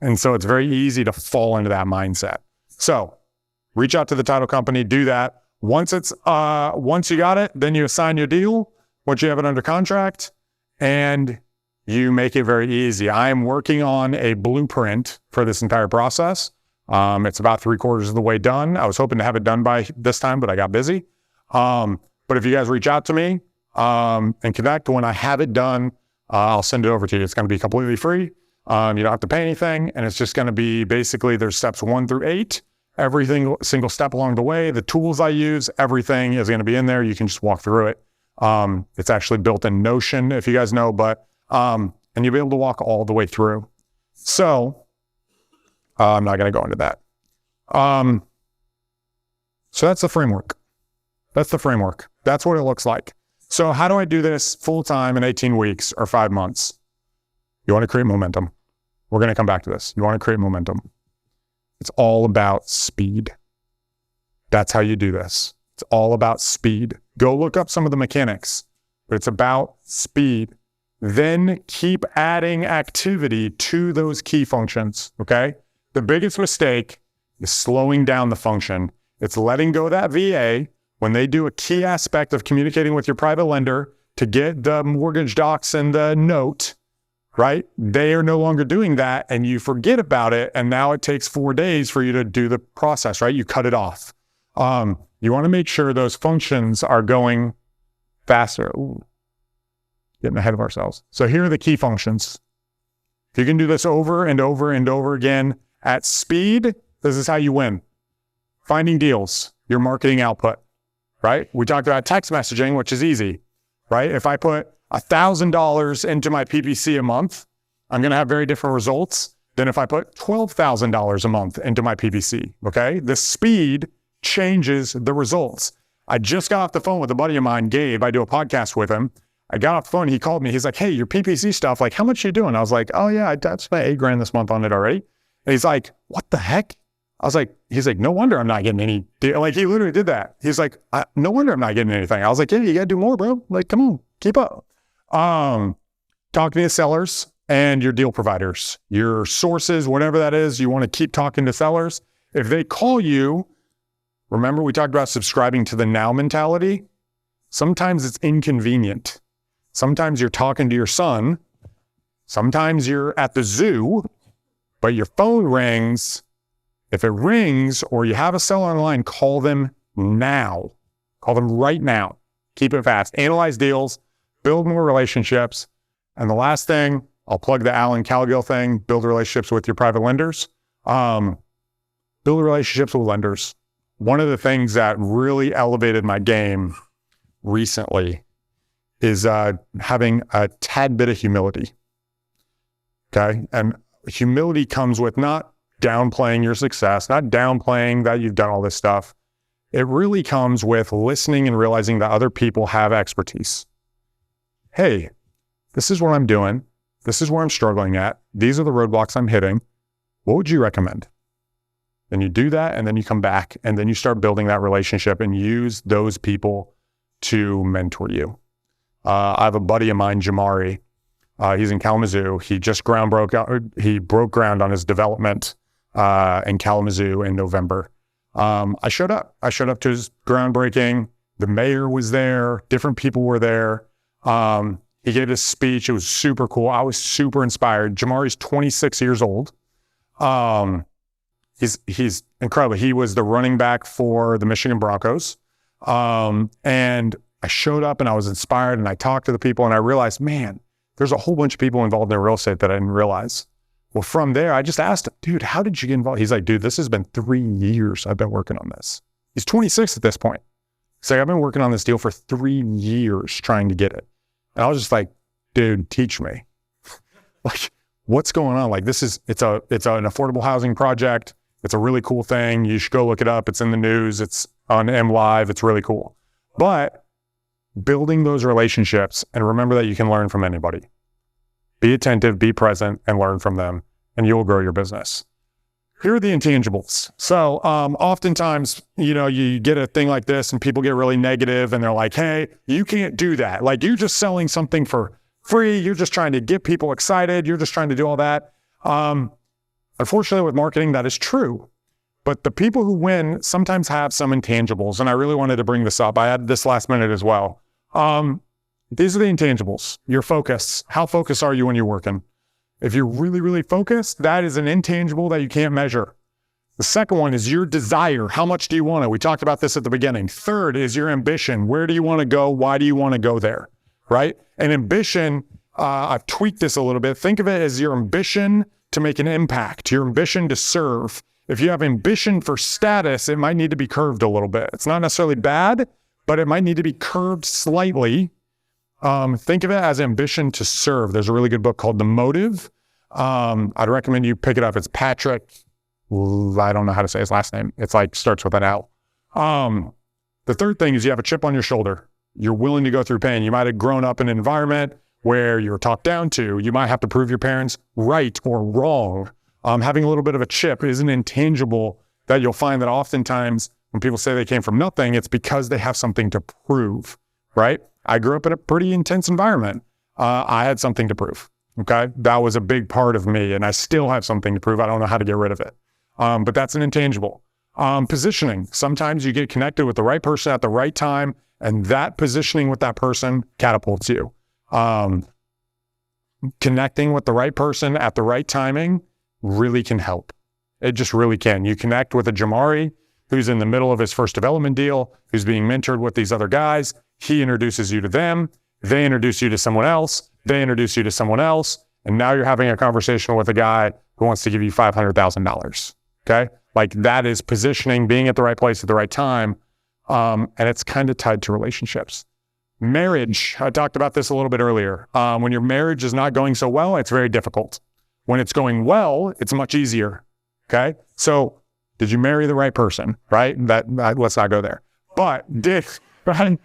And so it's very easy to fall into that mindset. So reach out to the title company, do that. Once you got it, then you assign your deal, once you have it under contract, and you make it very easy. I am working on a blueprint for this entire process. It's about 3/4 of the way done. I was hoping to have it done by this time, but I got busy. But if you guys reach out to me and connect, when I have it done, I'll send it over to you. It's going to be completely free. You don't have to pay anything. And it's just going to be basically there's steps 1 through 8. Everything, single step along the way, the tools I use, everything is going to be in there. You can just walk through it. It's actually built in Notion, if you guys know, but, and you'll be able to walk all the way through. So I'm not going to go into that. So that's the framework. That's the framework. That's what it looks like. So how do I do this full time in 18 weeks or 5 months? You want to create momentum. We're going to come back to this. You want to create momentum. It's all about speed. That's how you do this. It's all about speed. Go look up some of the mechanics, but it's about speed. Then keep adding activity to those key functions, okay? The biggest mistake is slowing down the function. It's letting go of that VA when they do a key aspect of communicating with your private lender to get the mortgage docs and the note, right? They are no longer doing that and you forget about it. And now it takes 4 days for you to do the process, right? You cut it off. You want to make sure those functions are going faster. Ooh, getting ahead of ourselves. So here are the key functions. If you can do this over and over and over again at speed, this is how you win. Finding deals, your marketing output, right? We talked about text messaging, which is easy, right? If I put $1,000 into my PPC a month, I'm going to have very different results than if I put $12,000 a month into my PPC, okay? The speed changes the results. I just got off the phone with a buddy of mine, Gabe. I do a podcast with him. I got off the phone. He called me. He's like, hey, your PPC stuff, like, how much you doing? I was like, oh yeah, I spent $8,000 this month on it already. And he's like, what the heck? I was like, he's like, no wonder I'm not getting any deal. Like, he literally did that. He's like, no wonder I'm not getting anything. I was like, yeah, you got to do more, bro. Like, come on, keep up. Talking to sellers and your deal providers, your sources, whatever that is, you want to keep talking to sellers. If they call you, remember we talked about subscribing to the now mentality. Sometimes it's inconvenient. Sometimes you're talking to your son. Sometimes you're at the zoo, but your phone rings. If it rings or you have a seller online, call them now. Call them right now. Keep it fast. Analyze deals, build more relationships. And the last thing, I'll plug the Alan Calgill thing, build relationships with your private lenders. Build relationships with lenders. One of the things that really elevated my game recently is having a tad bit of humility. Okay. And humility comes with not downplaying your success, not downplaying that you've done all this stuff. It really comes with listening and realizing that other people have expertise. Hey, this is what I'm doing. This is where I'm struggling at. These are the roadblocks I'm hitting. What would you recommend? Then you do that, and then you come back, and then you start building that relationship and use those people to mentor you. I have a buddy of mine, Jamari. He's in Kalamazoo. He just he broke ground on his development in Kalamazoo in November. I showed up to his groundbreaking. The mayor was there. Different people were there. He gave his speech. It was super cool. I was super inspired. Jamari's 26 years old. He's incredible. He was the running back for the Michigan Broncos. And I showed up and I was inspired, and I talked to the people, and I realized, man, there's a whole bunch of people involved in real estate that I didn't realize. Well, from there, I just asked him, dude, how did you get involved? He's like, dude, this has been 3 years I've been working on this. He's 26 at this point. He's like, I've been working on this deal for 3 years trying to get it. And I was just like, dude, teach me. Like, what's going on? Like, it's an affordable housing project. It's a really cool thing. You should go look it up. It's in the news. It's on M Live. It's really cool. But building those relationships, and remember that you can learn from anybody. Be attentive, be present, and learn from them, and you will grow your business. Here are the intangibles. So oftentimes, you get a thing like this and people get really negative and they're like, hey, you can't do that. Like, you're just selling something for free. You're just trying to get people excited. You're just trying to do all that. Unfortunately, with marketing, that is true. But the people who win sometimes have some intangibles. And I really wanted to bring this up. I had this last minute as well. These are the intangibles. Your focus. How focused are you when you're working? If you're really, really focused, that is an intangible that you can't measure. The second one is your desire. How much do you want it? We talked about this at the beginning. Third is your ambition. Where do you want to go? Why do you want to go there? Right? And ambition, I've tweaked this a little bit. Think of it as your ambition to make an impact, your ambition to serve. If you have ambition for status, it might need to be curved a little bit. It's not necessarily bad, but it might need to be curved slightly. Think of it as ambition to serve. There's a really good book called The Motive. I'd recommend you pick it up. It's Patrick. I don't know how to say his last name. It's like starts with an L. The third thing is you have a chip on your shoulder. You're willing to go through pain. You might have grown up in an environment where you were talked down to. You might have to prove your parents right or wrong. Having a little bit of a chip is an intangible that you'll find that oftentimes when people say they came from nothing, it's because they have something to prove, right? I grew up in a pretty intense environment. I had something to prove, okay? That was a big part of me, and I still have something to prove. I don't know how to get rid of it, but that's an intangible. Positioning. Sometimes you get connected with the right person at the right time, and that positioning with that person catapults you. Connecting with the right person at the right timing really can help. It just really can. You connect with a Jamari who's in the middle of his first development deal, who's being mentored with these other guys. He introduces you to them. They introduce you to someone else. They introduce you to someone else. And now you're having a conversation with a guy who wants to give you $500,000. Okay. Like, that is positioning, being at the right place at the right time. And it's kind of tied to relationships. Marriage. I talked about this a little bit earlier. When your marriage is not going so well, it's very difficult. When it's going well, it's much easier. Okay. So did you marry the right person? Right. That let's not go there. But right?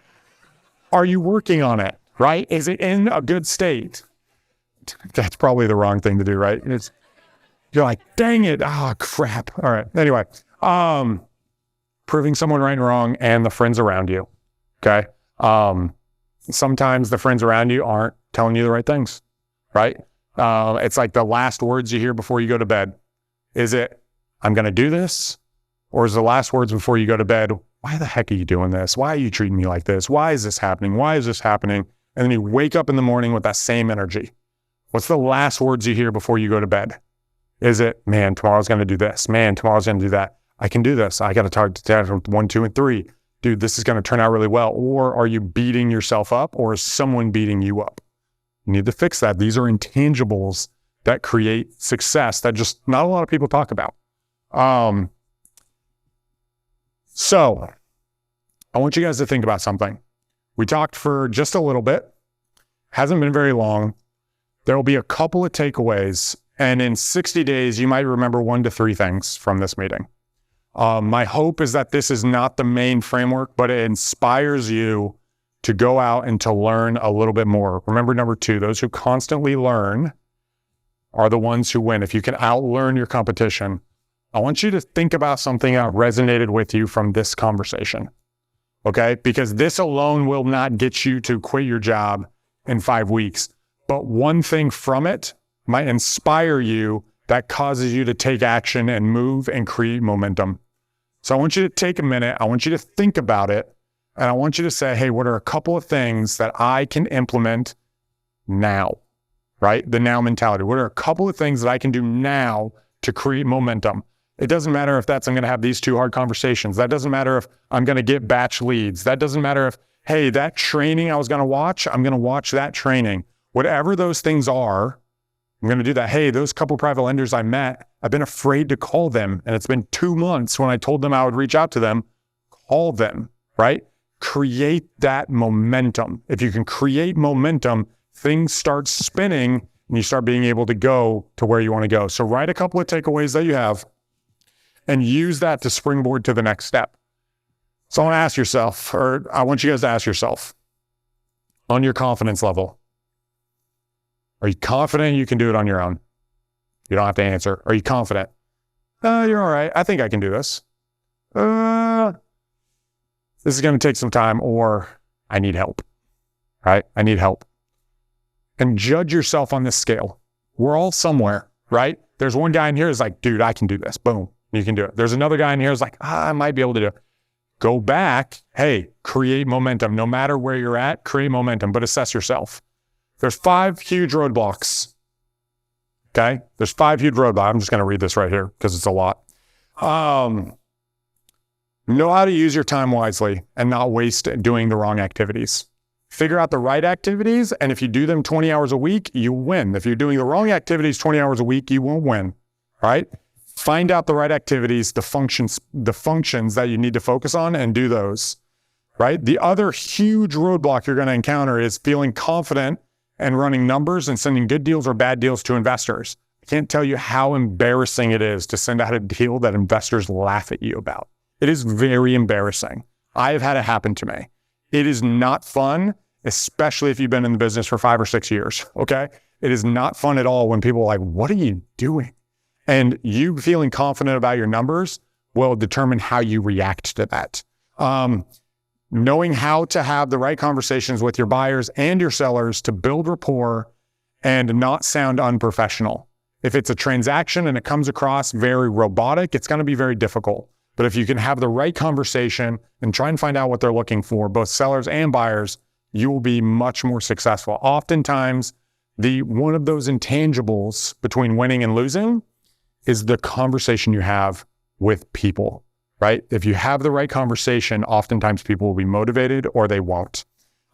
Are you working on it? Right? Is it in a good state? That's probably the wrong thing to do, right? You're like, dang it. Oh, crap. All right. Anyway, proving someone right and wrong, and the friends around you. Okay. Sometimes the friends around you aren't telling you the right things, right? It's like the last words you hear before you go to bed. Is it, I'm going to do this? Or is the last words before you go to bed, why the heck are you doing this? Why are you treating me like this? Why is this happening? Why is this happening? And then you wake up in the morning with that same energy. What's the last words you hear before you go to bed? Is it, man, tomorrow's going to do this. Man, tomorrow's going to do that. I can do this. I got to talk to dad from 1, 2, and 3. Dude, this is going to turn out really well. Or are you beating yourself up, or is someone beating you up? You need to fix that. These are intangibles that create success that just not a lot of people talk about. So I want you guys to think about something. We talked for just a little bit. Hasn't been very long. There will be a couple of takeaways. And in 60 days, you might remember 1 to 3 things from this meeting. My hope is that this is not the main framework, but it inspires you to go out and to learn a little bit more. Remember, number 2, those who constantly learn are the ones who win. If you can outlearn your competition, I want you to think about something that resonated with you from this conversation, okay? Because this alone will not get you to quit your job in 5 weeks. But one thing from it might inspire you that causes you to take action and move and create momentum. So I want you to take a minute. I want you to think about it. And I want you to say, hey, what are a couple of things that I can implement now, right? The now mentality. What are a couple of things that I can do now to create momentum? It doesn't matter if I'm going to have these 2 hard conversations. That doesn't matter if I'm going to get batch leads. That doesn't matter if, hey, that training I was going to watch, I'm going to watch that training. Whatever those things are, I'm going to do that. Hey, those couple private lenders I met, I've been afraid to call them. And it's been 2 months when I told them I would reach out to them. Call them, right? Create that momentum. If you can create momentum, things start spinning and you start being able to go to where you want to go. So write a couple of takeaways that you have and use that to springboard to the next step. So I want to ask yourself, or I want you guys to ask yourself, on your confidence level, are you confident you can do it on your own? You don't have to answer. Are you confident? You're all right. I think I can do this. This is going to take some time, or I need help, right? I need help. And judge yourself on this scale. We're all somewhere, right? There's one guy in here who's like, dude, I can do this. Boom. You can do it. There's another guy in here who's like, I might be able to do it. Go back. Hey, create momentum. No matter where you're at, create momentum, but assess yourself. There's 5 huge roadblocks. Okay? There's 5 huge roadblocks. I'm just going to read this right here because it's a lot. Know how to use your time wisely and not waste it doing the wrong activities. Figure out the right activities, and if you do them 20 hours a week, you win. If you're doing the wrong activities 20 hours a week, you won't win, right? Find out the right activities, the functions that you need to focus on, and do those, right? The other huge roadblock you're going to encounter is feeling confident and running numbers and sending good deals or bad deals to investors. I can't tell you how embarrassing it is to send out a deal that investors laugh at you about. It is very embarrassing. I have had it happen to me. It is not fun, especially if you've been in the business for 5 or 6 years, okay? It is not fun at all when people are like, what are you doing? And you feeling confident about your numbers will determine how you react to that. Knowing how to have the right conversations with your buyers and your sellers to build rapport and not sound unprofessional. If it's a transaction and it comes across very robotic, it's going to be very difficult. But if you can have the right conversation and try and find out what they're looking for, both sellers and buyers, you will be much more successful. Oftentimes, one of those intangibles between winning and losing is the conversation you have with people, right? If you have the right conversation, oftentimes people will be motivated or they won't.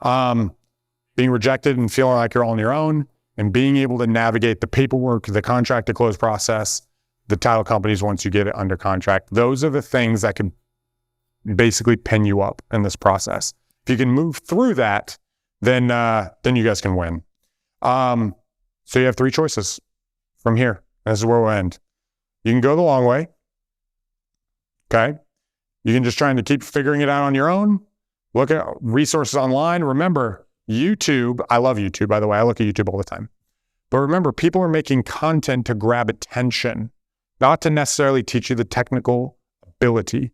Being rejected and feeling like you're all on your own and being able to navigate the paperwork, the contract to close process, the title companies once you get it under contract. Those are the things that can basically pin you up in this process. If you can move through that, then you guys can win. So you have 3 choices from here. This is where we'll end. You can go the long way. Okay. You can just try to keep figuring it out on your own. Look at resources online. Remember, YouTube. I love YouTube, by the way. I look at YouTube all the time. But remember, people are making content to grab attention, not to necessarily teach you the technical ability.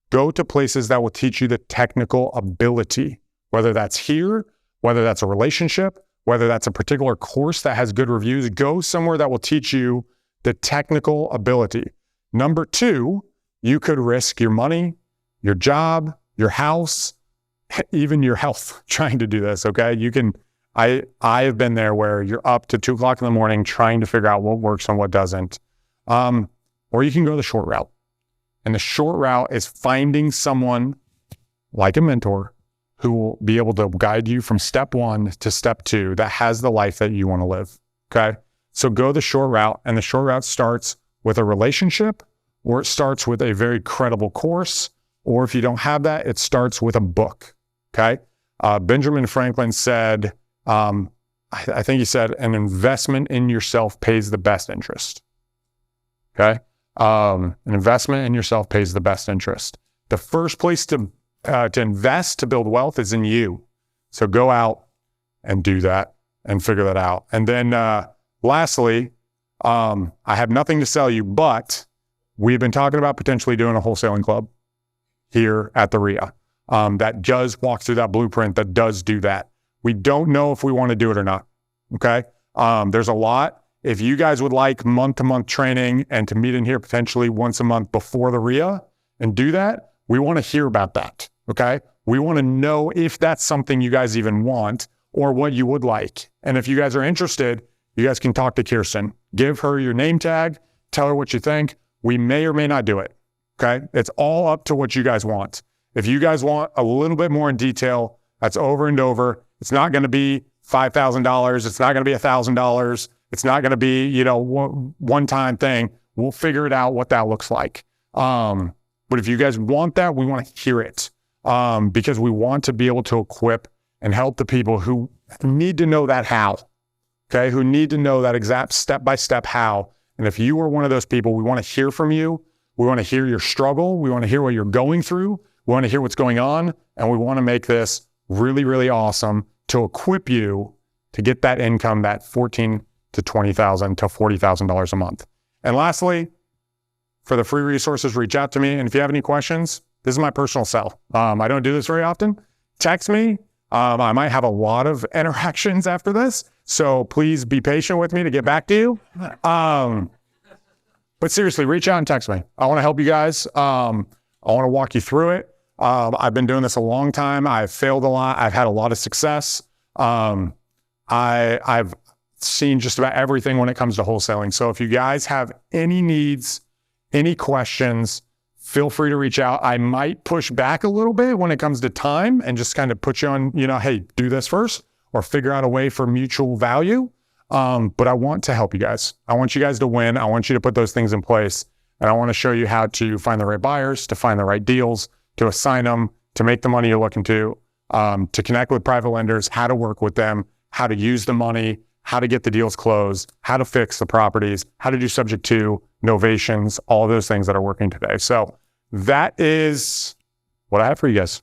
Go to places that will teach you the technical ability, whether that's here, whether that's a relationship, whether that's a particular course that has good reviews. Go somewhere that will teach you the technical ability. Number 2, you could risk your money, your job, your house, even your health trying to do this, okay? You can, I have been there where you're up to 2 o'clock in the morning trying to figure out what works and what doesn't. Or you can go the short route. And the short route is finding someone like a mentor who will be able to guide you from step 1 to step 2 that has the life that you want to live, okay? So go the short route, and the short route starts with a relationship, or it starts with a very credible course, or if you don't have that, it starts with a book, okay? Benjamin Franklin said, I think he said, an investment in yourself pays the best interest. Okay. An investment in yourself pays the best interest. The first place to invest, to build wealth is in you. So go out and do that and figure that out. And then lastly, I have nothing to sell you, but we've been talking about potentially doing a wholesaling club here at the REI that does walk through that blueprint, that does do that. We don't know if we want to do it or not. Okay. There's a lot. If you guys would like month-to-month training and to meet in here potentially once a month before the REI and do that, we want to hear about that. Okay. We want to know if that's something you guys even want or what you would like. And if you guys are interested, you guys can talk to Kirsten, give her your name tag, tell her what you think. We may or may not do it. Okay. It's all up to what you guys want. If you guys want a little bit more in detail, that's over and over. It's not going to be $5,000. It's not going to be $1,000. It's not going to be, one-time thing. We'll figure it out what that looks like. But if you guys want that, we want to hear it because we want to be able to equip and help the people who need to know that how, okay, who need to know that exact step-by-step how. And if you are one of those people, we want to hear from you. We want to hear your struggle. We want to hear what you're going through. We want to hear what's going on. And we want to make this really, really awesome to equip you to get that income, that $14,000 to $20,000 to $40,000 a month. And lastly, for the free resources, reach out to me. And if you have any questions, this is my personal cell. I don't do this very often. Text me. I might have a lot of interactions after this. So please be patient with me to get back to you. But seriously, reach out and text me. I want to help you guys. I want to walk you through it. I've been doing this a long time. I've failed a lot. I've had a lot of success. I've seen just about everything when it comes to wholesaling. So if you guys have any needs, any questions, feel free to reach out. I might push back a little bit when it comes to time and just kind of put you on, hey, do this first or figure out a way for mutual value. But I want to help you guys. I want you guys to win. I want you to put those things in place. And I want to show you how to find the right buyers, to find the right deals, to assign them, to make the money you're looking to connect with private lenders, how to work with them, how to use the money, how to get the deals closed, how to fix the properties, how to do subject to, novations, all those things that are working today. So that is what I have for you guys.